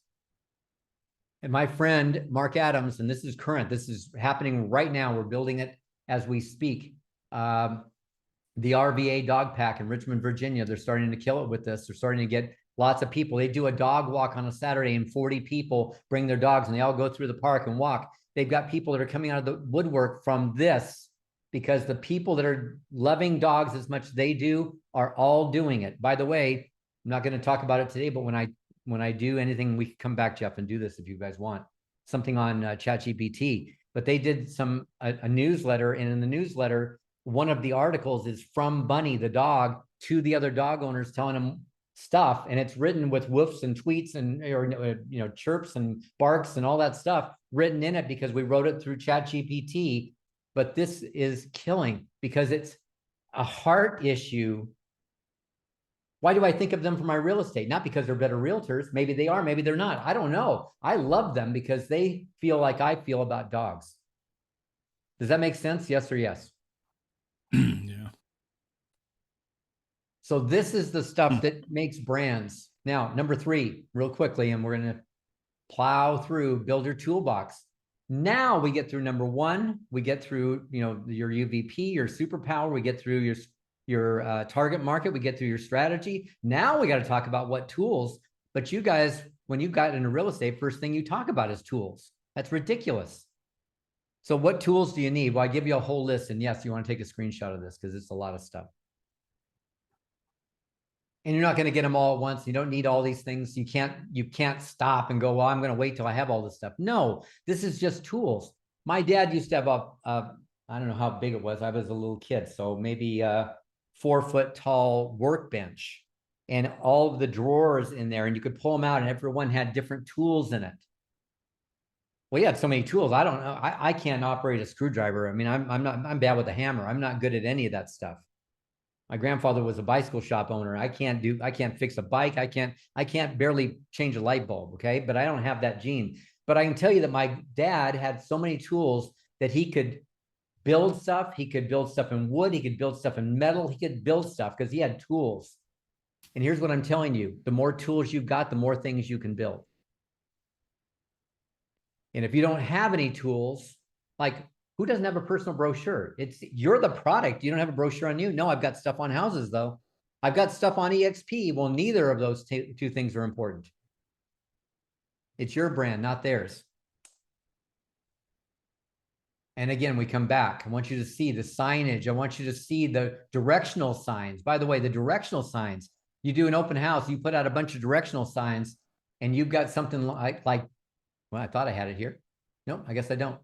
And my friend, Mark Adams, and this is current, this is happening right now. We're building it as we speak. The RVA dog pack in Richmond, Virginia, they're starting to kill it with this. They're starting to get lots of people. They do a dog walk on a Saturday and 40 people bring their dogs and they all go through the park and walk. They've got people that are coming out of the woodwork from this because the people that are loving dogs as much as they do are all doing it. By the way, I'm not going to talk about it today, but when I do anything, we can come back, Jeff, and do this if you guys want. Something on ChatGPT. But they did a newsletter, and in the newsletter, one of the articles is from Bunny, the dog, to the other dog owners telling them stuff, and it's written with woofs and tweets and chirps and barks and all that stuff written in it because we wrote it through ChatGPT. But this is killing because it's a heart issue. Why do I think of them for my real estate? Not because they're better realtors. Maybe they are, maybe they're not. I don't know. I love them because they feel like I feel about dogs. Does that make sense? Yes or yes? Yeah. So this is the stuff that makes brands. Now, number 3, real quickly, and we're going to plow through, build your toolbox. Now we get through number 1. We get through, your UVP, your superpower. We get through your target market. We get through your strategy. Now we got to talk about what tools. But you guys, when you got into real estate, first thing you talk about is tools. That's ridiculous. So what tools do you need? Well, I give you a whole list. And yes, you want to take a screenshot of this because it's a lot of stuff. And you're not going to get them all at once. You don't need all these things. You can't stop and go, well, I'm going to wait till I have all this stuff. No, this is just tools. My dad used to have I don't know how big it was. I was a little kid. So maybe 4-foot tall workbench and all of the drawers in there, and you could pull them out and everyone had different tools in it. Well, he had so many tools. I don't know. I can't operate a screwdriver. I mean, I'm bad with a hammer. I'm not good at any of that stuff. My grandfather was a bicycle shop owner. I can't fix a bike. I can't barely change a light bulb. Okay. But I don't have that gene. But I can tell you that my dad had so many tools that he could build stuff. He could build stuff in wood. He could build stuff in metal. He could build stuff because he had tools. And here's what I'm telling you. The more tools you've got, the more things you can build. And if you don't have any tools, like who doesn't have a personal brochure? You're the product. You don't have a brochure on you. No, I've got stuff on houses though. I've got stuff on EXP. Well, neither of those two things are important. It's your brand, not theirs. And again, we come back. I want you to see the signage. I want you to see the directional signs. By the way, the directional signs, you do an open house, you put out a bunch of directional signs and you've got something like, well, I thought I had it here. No, I guess I don't.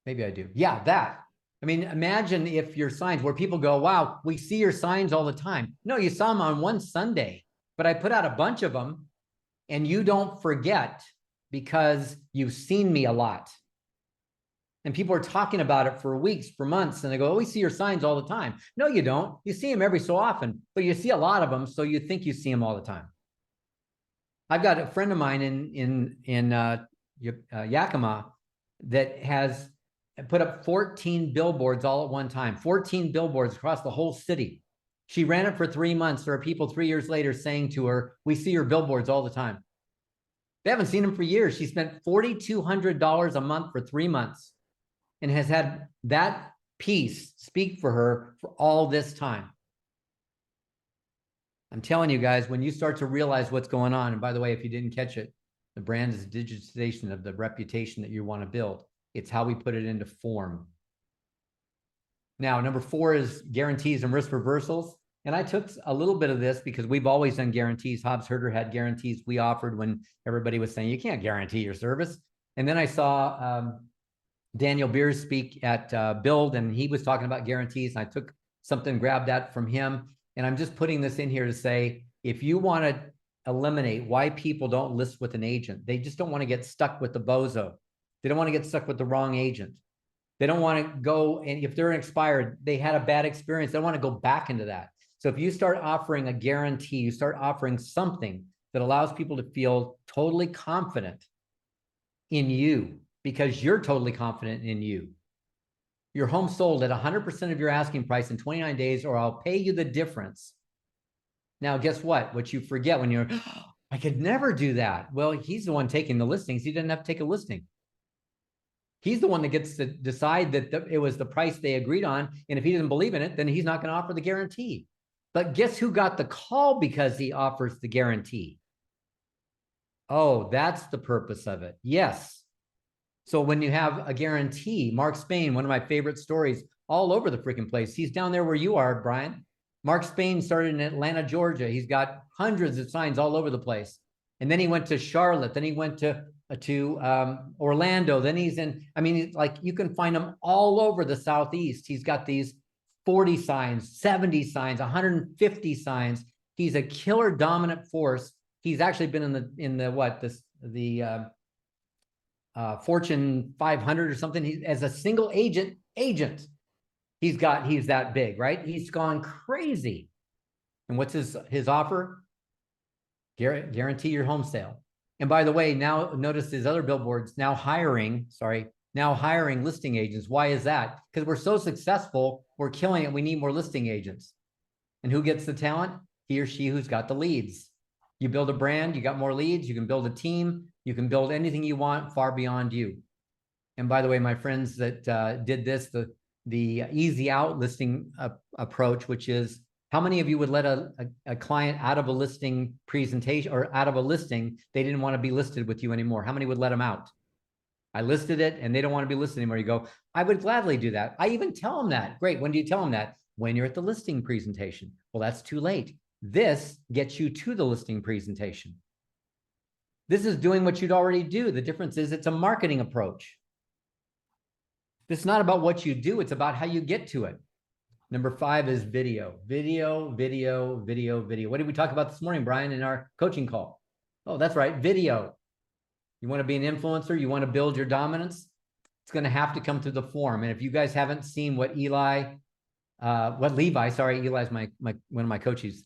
Maybe I do. Yeah, that. I mean, imagine if your signs where people go, wow, we see your signs all the time. No, you saw them on one Sunday, but I put out a bunch of them and you don't forget because you've seen me a lot. And people are talking about it for weeks, for months, and they go, oh, we see your signs all the time. No, you don't. You see them every so often, but you see a lot of them, so you think you see them all the time. I've got a friend of mine in Yakima that has put up 14 billboards all at one time, 14 billboards across the whole city. She ran it for 3 months. There are people 3 years later saying to her, we see your billboards all the time. They haven't seen them for years. She spent $4,200 a month for 3 months and has had that piece speak for her for all this time. I'm telling you guys, when you start to realize what's going on, and by the way, if you didn't catch it, the brand is a digitization of the reputation that you want to build. It's how we put it into form. Now, number 4 is guarantees and risk reversals. And I took a little bit of this because we've always done guarantees. Hobbs Herder had guarantees we offered when everybody was saying, you can't guarantee your service. And then I saw Daniel Beers speak at Build, and he was talking about guarantees. And I took something, grabbed that from him. And I'm just putting this in here to say, if you want to eliminate why people don't list with an agent, they just don't want to get stuck with the bozo. They don't want to get stuck with the wrong agent. They don't want to go, and if they're expired, they had a bad experience. They don't want to go back into that. So if you start offering a guarantee, you start offering something that allows people to feel totally confident in you because you're totally confident in you. Your home sold at 100% of your asking price in 29 days, or I'll pay you the difference. Now, guess what? What you forget when you're, oh, I could never do that. Well, he's the one taking the listings. He didn't have to take a listing. He's the one that gets to decide that it was the price they agreed on. And if he doesn't believe in it, then he's not going to offer the guarantee. But guess who got the call because he offers the guarantee? Oh, that's the purpose of it. Yes. So when you have a guarantee, Mark Spain, one of my favorite stories, all over the freaking place. He's down there where you are, Brian. Mark Spain started in Atlanta, Georgia. He's got hundreds of signs all over the place. And then he went to Charlotte. Then he went to Orlando. Then he's in, I mean, like you can find him all over the Southeast. He's got these 40 signs, 70 signs, 150 signs. He's a killer dominant force. He's actually been in the Fortune 500 or something. He, as a single agent, he's that big, right? He's gone crazy. And what's his offer? Guarantee your home sale. And by the way, now notice his other billboards now hiring listing agents. Why is that? Because we're so successful, we're killing it. We need more listing agents. And who gets the talent? He or she who's got the leads. You build a brand, you got more leads, you can build a team, you can build anything you want far beyond you. And by the way, my friends that did this, the easy out listing approach, which is how many of you would let a client out of a listing presentation or out of a listing, they didn't want to be listed with you anymore? How many would let them out? I listed it and they don't want to be listed anymore. You go, I would gladly do that. I even tell them that. Great. When do you tell them that? When you're at the listing presentation. Well, that's too late. This gets you to the listing presentation. This is doing what you'd already do. The difference is it's a marketing approach. It's not about what you do. It's about how you get to it. Number 5 is video. Video. What did we talk about this morning, Brian, in our coaching call? Oh, that's right. Video. You want to be an influencer? You want to build your dominance? It's going to have to come through the form. And if you guys haven't seen what Eli's one of my coaches,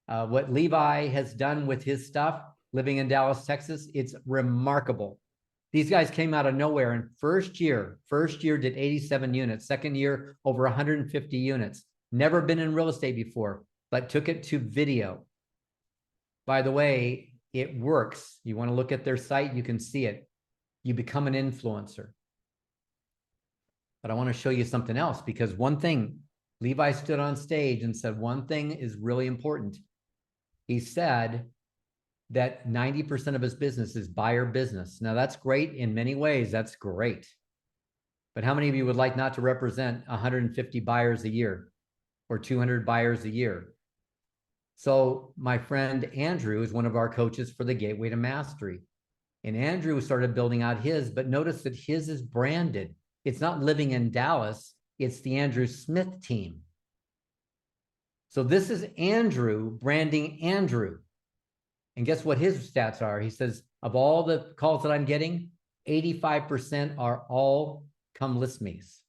what Levi has done with his stuff, living in Dallas, Texas, it's remarkable. These guys came out of nowhere, and first year did 87 units, second year over 150 units. Never been in real estate before, but took it to video. By the way, it works. You want to look at their site, you can see it. You become an influencer. But I want to show you something else, because one thing, Levi stood on stage and said one thing is really important. He said that 90% of his business is buyer business. Now that's great in many ways. That's great. But how many of you would like not to represent 150 buyers a year or 200 buyers a year? So my friend Andrew is one of our coaches for the Gateway to Mastery. And Andrew started building out his, but notice that his is branded. It's not living in Dallas. It's the Andrew Smith team. So this is Andrew branding Andrew. And guess what his stats are? He says, of all the calls that I'm getting, 85% are all come list me's.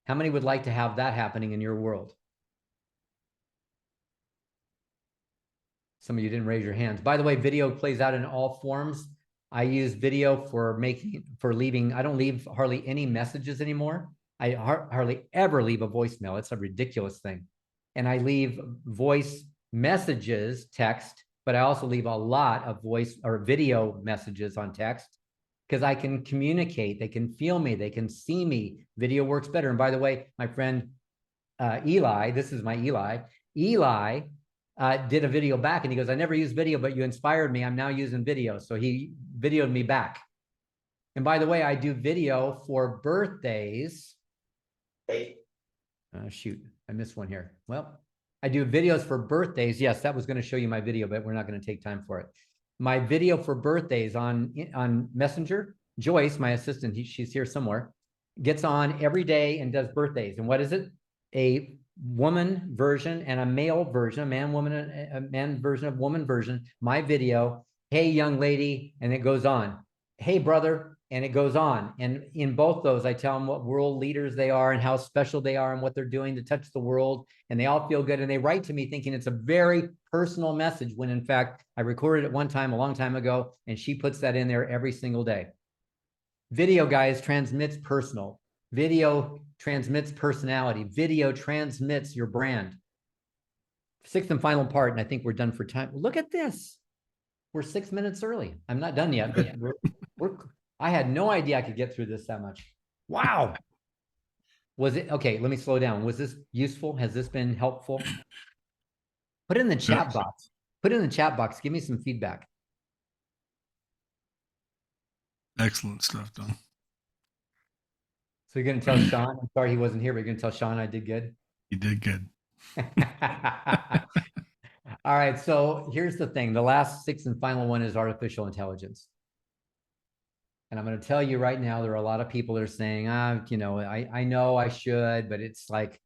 How many would like to have that happening in your world? Some of you didn't raise your hands. By the way, video plays out in all forms. I use video for leaving. I don't leave hardly any messages anymore. I hardly ever leave a voicemail. It's a ridiculous thing. And I leave voice messages, text, but I also leave a lot of voice or video messages on text because I can communicate. They can feel me. They can see me. Video works better. And by the way, my friend Eli, this is my Eli. Eli did a video back and he goes, I never used video, but you inspired me. I'm now using video. So he videoed me back. And by the way, I do video for birthdays. Shoot, I missed one here. Well, I do videos for birthdays. Yes, that was going to show you my video, but we're not going to take time for it. My video for birthdays on Messenger, Joyce, my assistant, she's here somewhere, gets on every day and does birthdays. And what is it? A woman version and a male version, a man version of woman version. My video, hey, young lady, and it goes on. Hey, brother, and it goes on. And in both those, I tell them what world leaders they are and how special they are and what they're doing to touch the world. And they all feel good. And they write to me thinking it's a very personal message when in fact, I recorded it one time, a long time ago, and she puts that in there every single day. Video, guys, transmits personal. Video transmits personality. Video transmits your brand. Sixth and final part, and I think we're done for time. Look at this. We're 6 minutes early. I'm not done yet, but I had no idea I could get through this that much. Wow. Was it, okay, let me slow down. Was this useful? Has this been helpful? Put it in the chat box. Put it in the chat box. Give me some feedback. Excellent stuff, Don. So you're going to tell Sean, I'm sorry he wasn't here, but you're going to tell Sean I did good? You did good. All right, so here's the thing. The last sixth and final one is artificial intelligence. And I'm going to tell you right now, there are a lot of people that are saying, I know I should, but it's like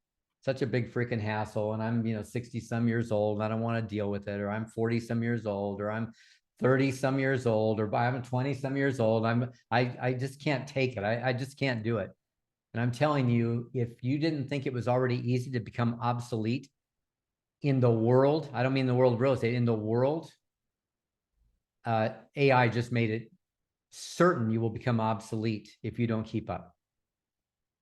such a big freaking hassle. And I'm, 60 some years old and I don't want to deal with it. Or I'm 40 some years old, or I'm 30 some years old, or I'm 20 some years old. I just can't take it. I just can't do it. And I'm telling you, if you didn't think it was already easy to become obsolete in the world, I don't mean the world of real estate, in the world, AI just made it certain you will become obsolete if you don't keep up.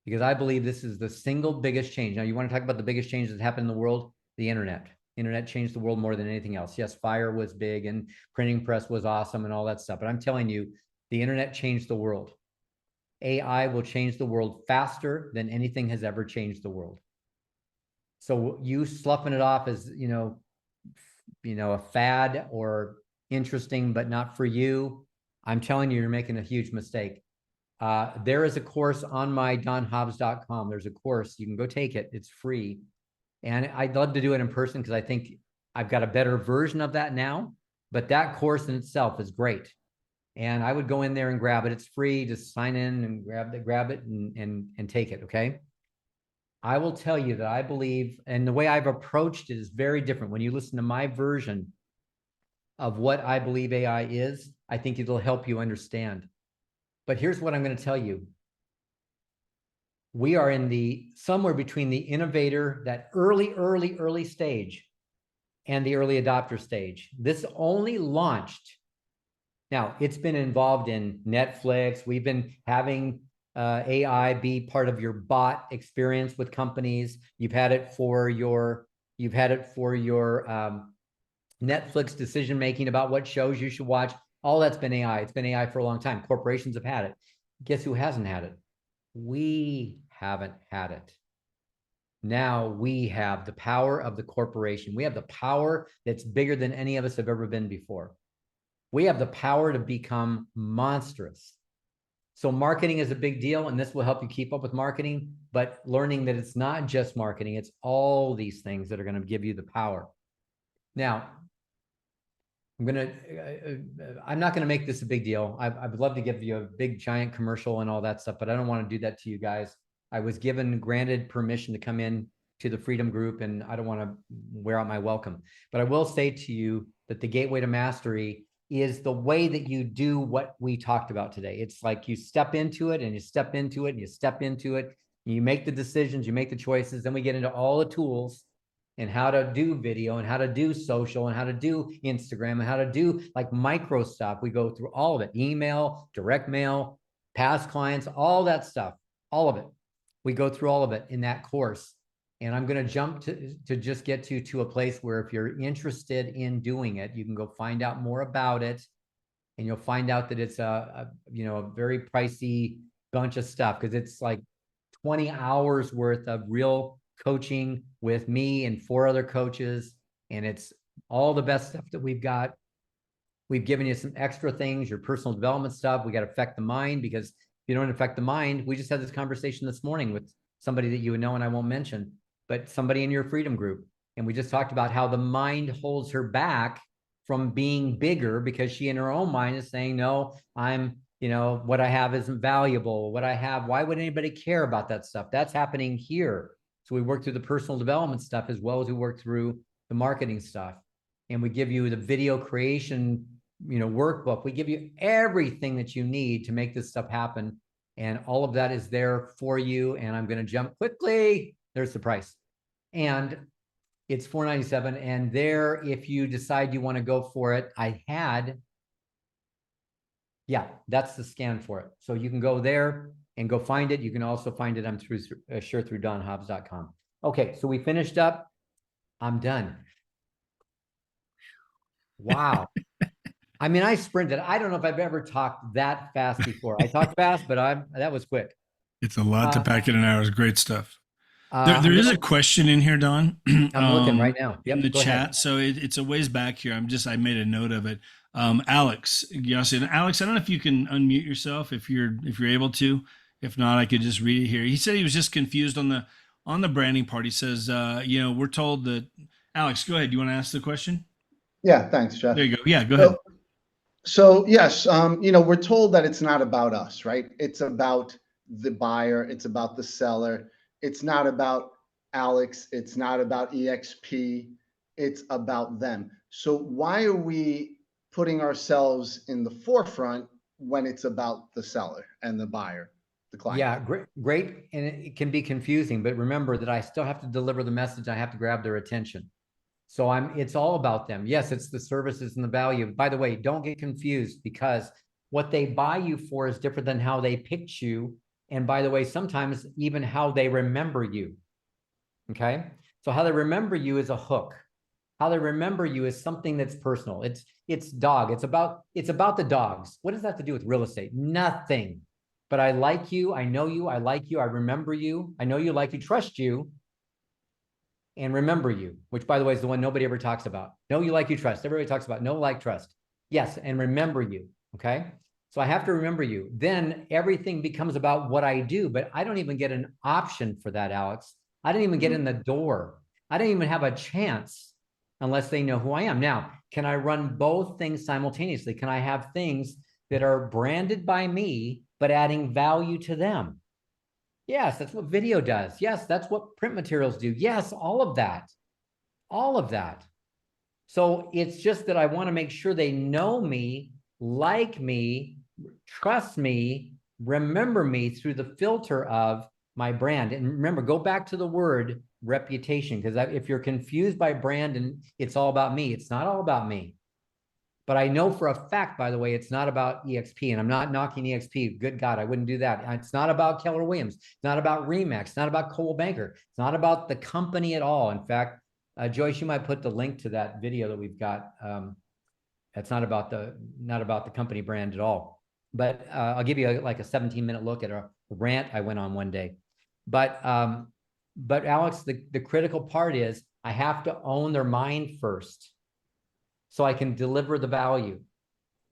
Because I believe this is the single biggest change. Now, you want to talk about the biggest change that's happened in the world? The internet. Internet changed the world more than anything else. Yes, fire was big and printing press was awesome and all that stuff. But I'm telling you, the internet changed the world. AI will change the world faster than anything has ever changed the world. So you sloughing it off as, a fad or interesting, but not for you, I'm telling you, you're making a huge mistake. There is a course on my donhobbs.com. There's a course. You can go take it. It's free. And I'd love to do it in person because I think I've got a better version of that now. But that course in itself is great. And I would go in there and grab it. It's free. Just sign in and grab it and take it, okay? I will tell you that I believe, and the way I've approached it is very different. When you listen to my version of what I believe AI is, I think it'll help you understand. But here's what I'm going to tell you. We are in somewhere between the innovator, that early stage, and the early adopter stage. This only launched. Now, it's been involved in Netflix. We've been having AI be part of your bot experience with companies. You've had it for your Netflix decision making about what shows you should watch. All that's been AI. It's been AI for a long time. Corporations have had it. Guess who hasn't had it? We haven't had it. Now we have the power of the corporation. We have the power that's bigger than any of us have ever been before. We have the power to become monstrous. So marketing is a big deal, and this will help you keep up with marketing, but learning that it's not just marketing, it's all these things that are going to give you the power. Now, I'm not going to make this a big deal. I would love to give you a big giant commercial and all that stuff, but I don't want to do that to you guys. I was granted permission to come in to the Freedom Group, and I don't want to wear out my welcome. But I will say to you that the Gateway to Mastery is the way that you do what we talked about today. It's like you step into it and you step into it and you step into it. You make the decisions, you make the choices. Then we get into all the tools and how to do video and how to do social and how to do Instagram and how to do like micro stuff. We go through all of it, email, direct mail, past clients, all that stuff, all of it. We go through all of it in that course. And I'm going to jump to just get to a place where if you're interested in doing it, you can go find out more about it. And you'll find out that it's a very pricey bunch of stuff, because it's like 20 hours worth of real coaching with me and 4 other coaches. And it's all the best stuff that we've got. We've given you some extra things, your personal development stuff. We got to affect the mind, because if you don't affect the mind, we just had this conversation this morning with somebody that you would know, and I won't mention, but somebody in your Freedom Group. And we just talked about how the mind holds her back from being bigger, because she in her own mind is saying, no, what I have isn't valuable. What I have, why would anybody care about that stuff? That's happening here. So we work through the personal development stuff as well as we work through the marketing stuff. And we give you the video creation, workbook. We give you everything that you need to make this stuff happen. And all of that is there for you. And I'm going to jump quickly. There's the price. And it's $497. And there, if you decide you want to go for it, that's the scan for it. So you can go there and go find it. You can also find it, I'm through donhobbs.com. Okay, so we finished up. I'm done. Wow. I mean, I sprinted. I don't know if I've ever talked that fast before. I talked fast, but that was quick. It's a lot to pack in an hour. It's great stuff. There is a question in here, Don. I'm looking right now. In the chat. Ahead. So it's a ways back here. I made a note of it. Alex, Alex, I don't know if you can unmute yourself if you're able to. If not, I could just read it here. He said he was just confused on the branding part. He says, we're told that. Alex, go ahead. Do you want to ask the question? Yeah, thanks, Jeff. There you go. Yeah, go ahead. So yes, we're told that it's not about us, right? It's about the buyer. It's about the seller. It's not about Alex. It's not about EXP. It's about them. So why are we putting ourselves in the forefront when it's about the seller and the buyer, the client? Yeah, great. And it can be confusing, but remember that I still have to deliver the message. I have to grab their attention. So it's all about them. Yes, it's the services and the value. By the way, don't get confused, because what they buy you for is different than how they picked you. And by the way, sometimes even how they remember you. Okay. So how they remember you is a hook. How they remember you is something that's personal. It's dog. It's about the dogs. What does that have to do with real estate? Nothing. But I like you. I know you. I like you. I remember you. I know you, like you, trust you, and remember you, which by the way is the one nobody ever talks about. Know you, like you, trust. Everybody talks about know, like, trust. Yes. And remember you. Okay. So I have to remember you. Then everything becomes about what I do, but I don't even get an option for that, Alex. I didn't even get in the door. I didn't even have a chance unless they know who I am. Now, can I run both things simultaneously? Can I have things that are branded by me, but adding value to them? Yes, that's what video does. Yes, that's what print materials do. Yes, all of that. All of that. So it's just that I want to make sure they know me, like me, trust me, remember me through the filter of my brand. And remember, go back to the word reputation, because if you're confused by brand and it's all about me, it's not all about me. But I know for a fact, by the way, it's not about EXP, and I'm not knocking EXP. Good God, I wouldn't do that. It's not about Keller Williams. It's not about Remax. It's not about Coldwell Banker. It's not about the company at all. In fact, Joyce, you might put the link to that video that we've got. It's not about the company brand at all. But I'll give you like a 17-minute look at a rant I went on one day. But Alex, the critical part is I have to own their mind first, so I can deliver the value.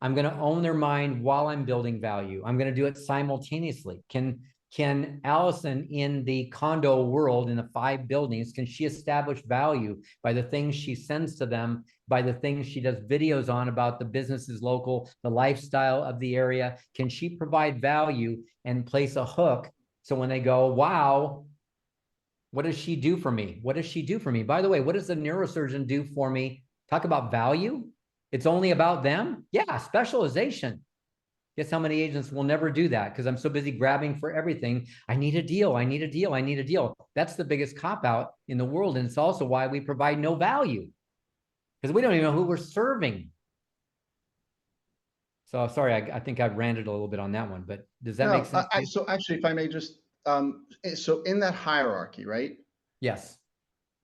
I'm going to own their mind while I'm building value. I'm going to do it simultaneously. Can Allison in the condo world, in the 5 buildings, can she establish value by the things she sends to them, by the things she does videos on about the businesses local, the lifestyle of the area? Can she provide value and place a hook so when they go, wow, what does she do for me? What does she do for me? By the way, what does the neurosurgeon do for me? Talk about value. It's only about them. Yeah, specialization. Guess how many agents will never do that because I'm so busy grabbing for everything. I need a deal. I need a deal. I need a deal. That's the biggest cop out in the world. And it's also why we provide no value, because we don't even know who we're serving. So sorry, I think I've ranted a little bit on that one, but does that make sense? So actually, if I may just, so in that hierarchy, right? Yes.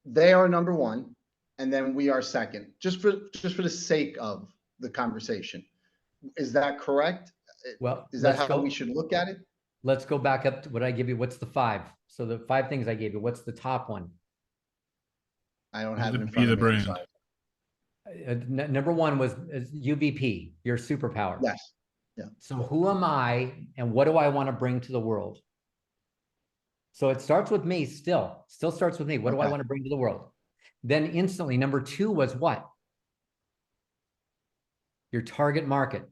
They are number one, and then we are second, just for the sake of the conversation. Is that correct? Well, is that how we should look at it? Let's go back up to what I give you. What's the 5? So the 5 things I gave you, what's the top one? I don't have it in front of me. Number 1 was UVP, your superpower. Yes. Yeah. So who am I and what do I want to bring to the world? So it starts with me still starts with me. What do I want to bring to the world? Then instantly, number 2 was what? Your target market.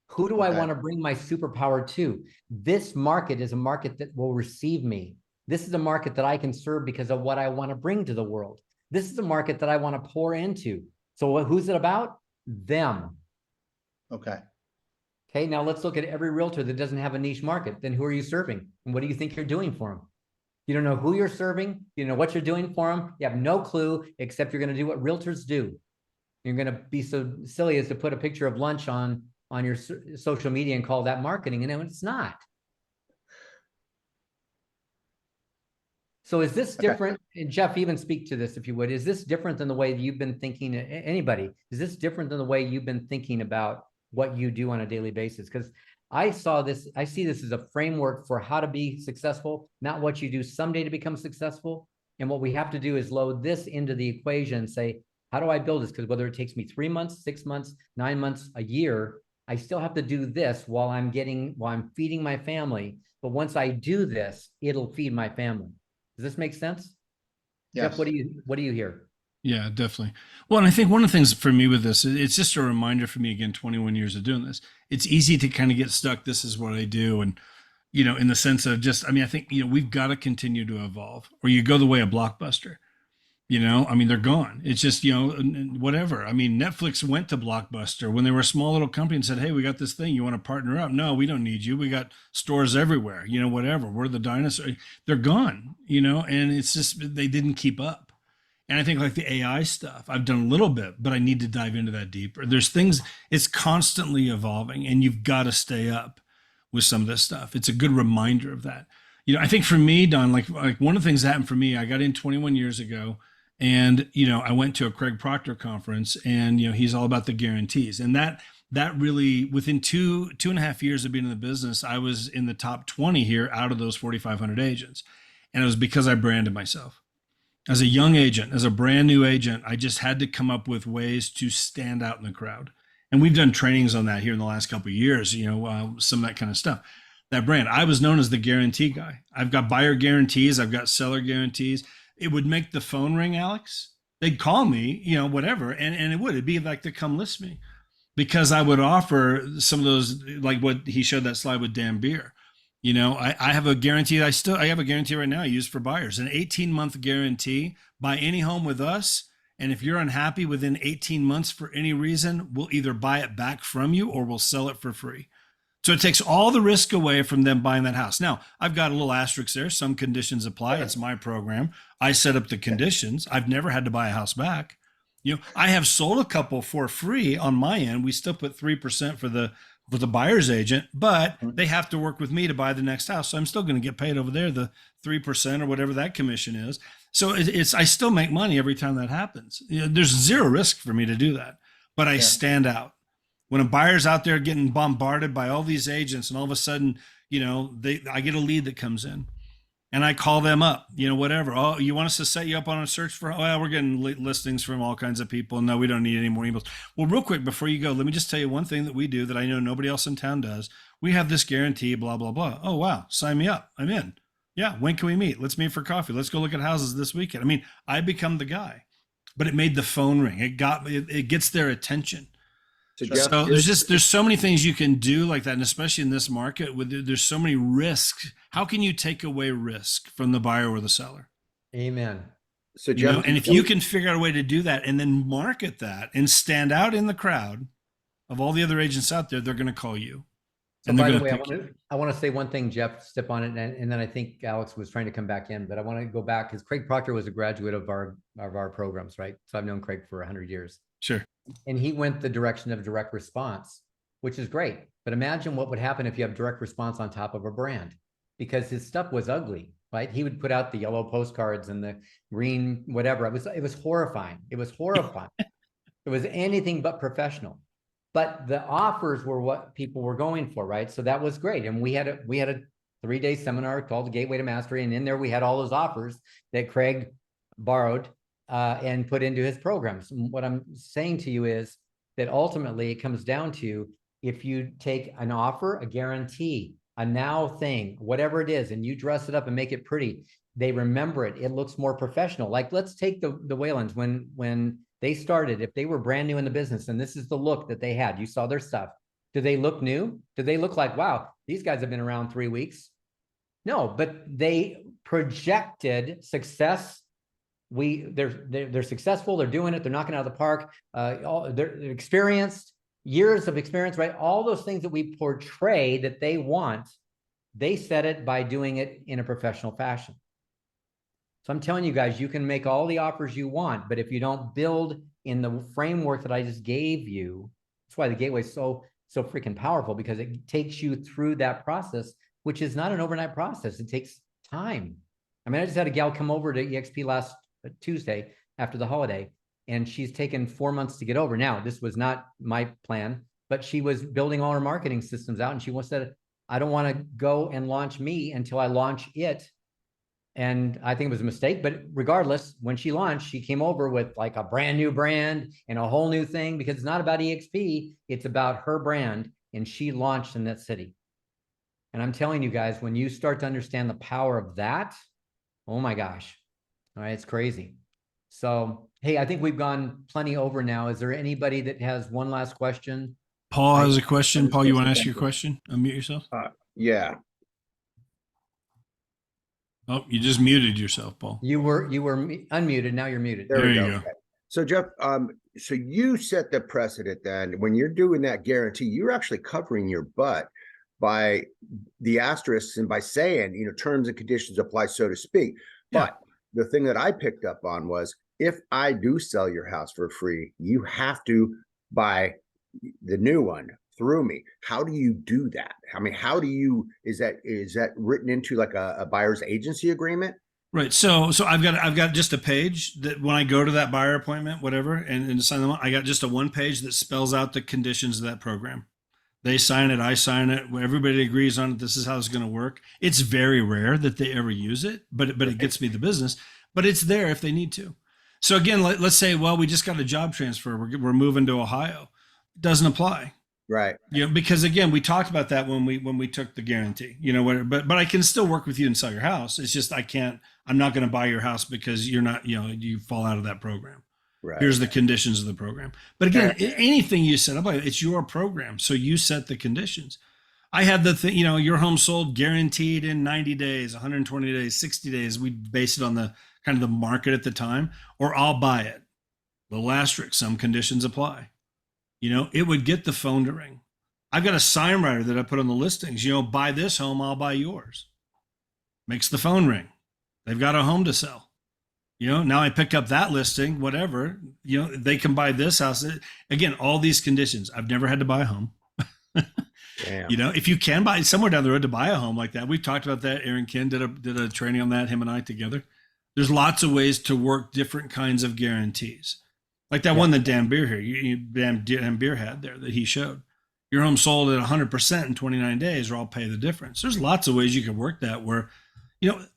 Who do I want to bring my superpower to? This market is a market that will receive me. This is a market that I can serve because of what I want to bring to the world. This is a market that I want to pour into. So who's it about? Them. Okay. Okay, now let's look at every realtor that doesn't have a niche market. Then who are you serving? And what do you think you're doing for them? You don't know who you're serving. You know what you're doing for them. You have no clue, except you're going to do what realtors do. You're going to be so silly as to put a picture of lunch on your social media and call that marketing, and it's not. So is this different? And Jeff, even speak to this if you would. Is this different than the way you've been thinking? Anybody, is this different than the way you've been thinking about what you do on a daily basis? Because I see this as a framework for how to be successful, not what you do someday to become successful. And what we have to do is load this into the equation and say, how do I build this? Because whether it takes me 3 months, 6 months, 9 months, a year, I still have to do this while I'm feeding my family. But once I do this, it'll feed my family. Does this make sense? Yes. Jeff, what do you hear? Yeah, definitely. Well, and I think one of the things for me with this, it's just a reminder for me, again, 21 years of doing this. It's easy to kind of get stuck. This is what I do. And, in the sense of just, I think, we've got to continue to evolve, or you go the way of Blockbuster. They're gone. It's just, whatever. Netflix went to Blockbuster when they were a small little company and said, hey, we got this thing. You want to partner up? No, we don't need you. We got stores everywhere, whatever. We're the dinosaur. They're gone, and it's just, they didn't keep up. And I think like the AI stuff, I've done a little bit, but I need to dive into that deeper. There's things, it's constantly evolving, and you've got to stay up with some of this stuff. It's a good reminder of that. I think for me, Don, like one of the things that happened for me, I got in 21 years ago. And, I went to a Craig Proctor conference, and, he's all about the guarantees. And that really, within two and a half years of being in the business, I was in the top 20 here out of those 4,500 agents. And it was because I branded myself. As a young agent, as a brand new agent, I just had to come up with ways to stand out in the crowd. And we've done trainings on that here in the last couple of years, some of that kind of stuff. That brand, I was known as the guarantee guy. I've got buyer guarantees. I've got seller guarantees. It would make the phone ring, Alex. They'd call me, whatever. And it'd be like to come list me, because I would offer some of those, like what he showed that slide with Dan Beer. I have a guarantee. I have a guarantee right now I use for buyers, an 18-month guarantee. Buy any home with us. And if you're unhappy within 18 months for any reason, we'll either buy it back from you or we'll sell it for free. So it takes all the risk away from them buying that house. Now, I've got a little asterisk there. Some conditions apply. It's my program. I set up the conditions. I've never had to buy a house back. I have sold a couple for free on my end. We still put 3% for the buyer's agent, but they have to work with me to buy the next house. So I'm still going to get paid over there the 3% or whatever that commission is. So I still make money every time that happens. There's zero risk for me to do that, but I stand out. When a buyer's out there getting bombarded by all these agents, and all of a sudden, I get a lead that comes in. And I call them up, whatever. Oh, you want us to set you up on a search for? Oh, yeah, we're getting listings from all kinds of people. No, we don't need any more emails. Well, real quick before you go, let me just tell you one thing that we do that I know nobody else in town does. We have this guarantee, blah, blah, blah. Oh, wow. Sign me up. I'm in. Yeah. When can we meet? Let's meet for coffee. Let's go look at houses this weekend. I mean, I become the guy, but it made the phone ring. It gets their attention. So, Jeff, So there's so many things you can do like that, and especially in this market, there's so many risks. How can you take away risk from the buyer or the seller? Amen. so Jeff, And if you can figure out a way to do that and then market that and stand out in the crowd of all the other agents out there, they're going to call you. So And by they're the way, going to pick you. I want to say one thing, Jeff, step on it, and then I think Alex was trying to come back in, but I want to go back because Craig Proctor was a graduate of our programs, right? So I've known Craig for 100 years. Sure. And he went the direction of direct response, which is great. But imagine what would happen if you have direct response on top of a brand, because his stuff was ugly, right? He would put out the yellow postcards and the green, whatever. It was horrifying. It was horrifying. It was anything but professional. But the offers were what people were going for, right? So that was great. And we had a 3-day seminar called the Gateway to Mastery. And in there, we had all those offers that Craig borrowed and put into his programs. And what I'm saying to you is that ultimately it comes down to, if you take an offer, a guarantee, a now thing, whatever it is, and you dress it up and make it pretty, they remember it. It looks more professional. Like, let's take the Whalens when they started. If they were brand new in the business and this is the look that they had, you saw their stuff. Do they look new? Do they look like, wow, these guys have been around 3 weeks? No, but they projected success. They're successful. They're doing it. They're knocking it out of the park. They're experienced, years of experience, right? All those things that we portray that they want, they said it by doing it in a professional fashion. So I'm telling you guys, you can make all the offers you want, but if you don't build in the framework that I just gave you, that's why the Gateway is so freaking powerful, because it takes you through that process, which is not an overnight process. It takes time. I mean, I just had a gal come over to EXP last Tuesday after the holiday, and she's taken 4 months to get over. Now, this was not my plan, but she was building all her marketing systems out, and she said, I don't want to go and launch me until I launch it. And I think it was a mistake, but regardless, when she launched, she came over with like a brand new brand and a whole new thing, because it's not about EXP, it's about her brand. And she launched in that city. And I'm telling you guys, when you start to understand the power of that, oh my gosh, all right, it's crazy. So, hey, I think we've gone plenty over now. Is there anybody that has one last question? Paul has a question. Paul, you want to ask your question? Unmute yourself. yeah. Oh, you just muted yourself, Paul. You were unmuted. Now you're muted. There we you go. go. Okay. So Jeff, so you set the precedent then. When you're doing that guarantee, you're actually covering your butt by the asterisks and by saying, terms and conditions apply, so to speak. Yeah. But the thing that I picked up on was, if I do sell your house for free, you have to buy the new one through me. How do you do that? I mean, is that written into like a buyer's agency agreement? Right. So I've got just a page that when I go to that buyer appointment, whatever, and sign them, I got just a one page that spells out the conditions of that program. They sign it, I sign it. Everybody agrees on it. This is how it's going to work. It's very rare that they ever use it, but it gets me the business. But it's there if they need to. So again, let's say, well, we just got a job transfer. We're moving to Ohio. It doesn't apply. Right. Because again, we talked about that when we took the guarantee, but I can still work with you and sell your house. It's just, I'm not going to buy your house because you're not, you fall out of that program. Right. Here's the conditions of the program. But again, anything you set up, it's your program. So you set the conditions. I had the thing, your home sold guaranteed in 90 days, 120 days, 60 days. We base it on the kind of the market at the time, or I'll buy it. Little asterisk, some conditions apply. It would get the phone to ring. I've got a sign writer that I put on the listings, buy this home, I'll buy yours. Makes the phone ring. They've got a home to sell. Now I pick up that listing, whatever, they can buy this house. Again, all these conditions. I've never had to buy a home. Damn. If you can buy somewhere down the road to buy a home like that, we've talked about that. Aaron Ken did a training on that, him and I together. There's lots of ways to work different kinds of guarantees. Like that one that Dan Beer here, Dan Beer had there that he showed. Your home sold at 100% in 29 days, or I'll pay the difference. There's lots of ways you could work that where,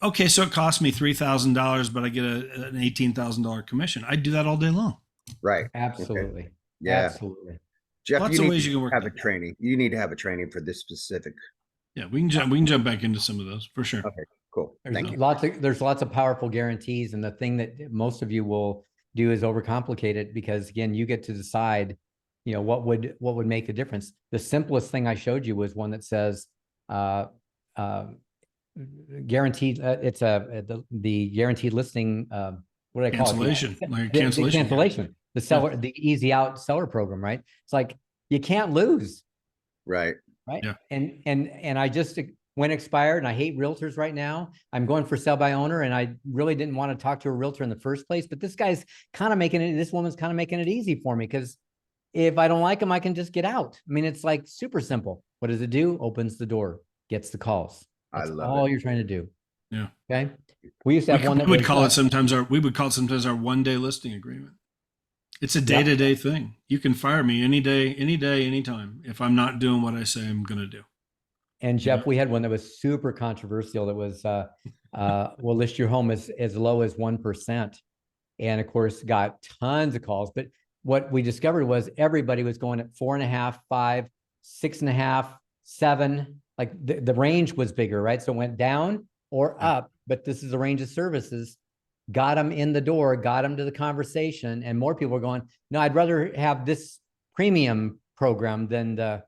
okay, so it cost me $3,000, but I get an $18,000 commission. I'd do that all day long. Right. Absolutely. Okay. Yeah. Absolutely. Jeff, Lots of ways you can work have that. a training. You need to have a training for this specific. Yeah, we can jump back into some of those for sure. Okay, cool. Thank you. There's lots of powerful guarantees. And the thing that most of you will do is overcomplicate it, because again, you get to decide, what would make the difference. The simplest thing I showed you was one that says, guaranteed. It's the guaranteed listing. What do I call Cancellation, it? like a cancellation. Cancellation. The seller, the easy out seller program, right? It's like, you can't lose. Right. Right. Yeah. And I just, when expired, and I hate realtors right now. I'm going for sell by owner, and I really didn't want to talk to a realtor in the first place, but this woman's kind of making it easy for me, because if I don't like them, I can just get out. I mean, it's like super simple. What does it do? Opens the door, gets the calls. That's all you're trying to do. Yeah. Okay. We used to have one that we would call it sometimes our 1-day listing agreement. It's a day-to-day thing. You can fire me any day, anytime if I'm not doing what I say I'm going to do. And Jeff, we had one that was super controversial. That was, we'll list your home as low as 1%. And of course, got tons of calls. But what we discovered was everybody was going at 4.5, 5, 6.5, 7. Like the range was bigger, right? So it went down or up, but this is a range of services. Got them in the door, got them to the conversation, and more people were going, no, I'd rather have this premium program than the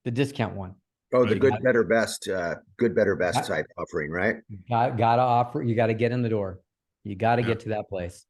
discount one. Oh, the good, better, best type offering, right? Gotta offer, you got to get in the door. You got to get to that place.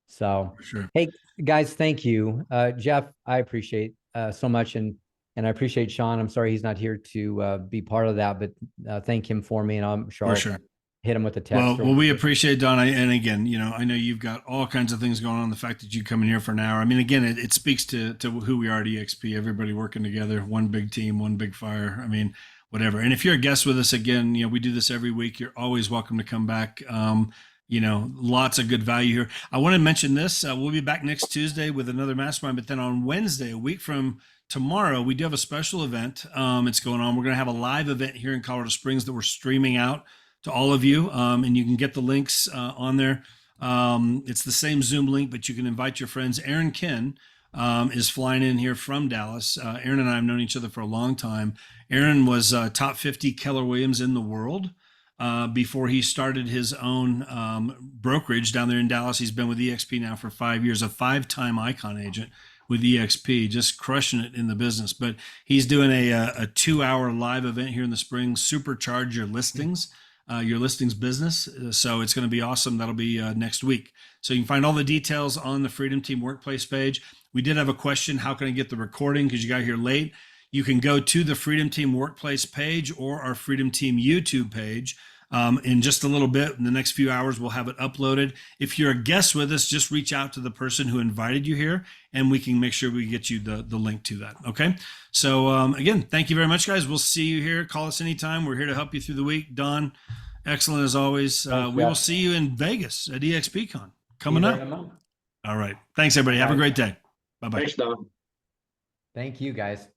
So, For sure. Hey guys, thank you. Jeff, I appreciate so much. And I appreciate Sean. I'm sorry he's not here to be part of that, but thank him for me. And I'm sure I'll hit him with a text. Well, we appreciate Don. And again, I know you've got all kinds of things going on. The fact that you come in here for an hour, I mean, again, it speaks to who we are at EXP, everybody working together, one big team, one big fire. I mean, whatever. And if you're a guest with us, again, we do this every week. You're always welcome to come back. Lots of good value here. I want to mention this. We'll be back next Tuesday with another mastermind, but then on Wednesday, a week from tomorrow, we do have a special event. It's going on. We're going to have a live event here in Colorado Springs that we're streaming out to all of you. And you can get the links on there. It's the same Zoom link, but you can invite your friends. Aaron Ken is flying in here from Dallas. Aaron and I have known each other for a long time. Aaron was top 50 Keller Williams in the world before he started his own brokerage down there in Dallas. He's been with EXP now for 5 years, a 5-time Icon agent with EXP, just crushing it in the business. But he's doing a 2-hour live event here in the spring, supercharge your listings business. So it's going to be awesome. That'll be next week. So you can find all the details on the Freedom Team Workplace page. We did have a question. How can I get the recording? Because you got here late. You can go to the Freedom Team Workplace page or our Freedom Team YouTube page. In just a little bit, in the next few hours, we'll have it uploaded. If you're a guest with us, just reach out to the person who invited you here, and we can make sure we get you the link to that. Okay. So again, thank you very much, guys. We'll see you here. Call us anytime. We're here to help you through the week. Don, excellent as always. We will see you in Vegas at EXPCon coming up. All right. Thanks, everybody. Have a great day. Bye-bye. Thanks, Don. Thank you, guys.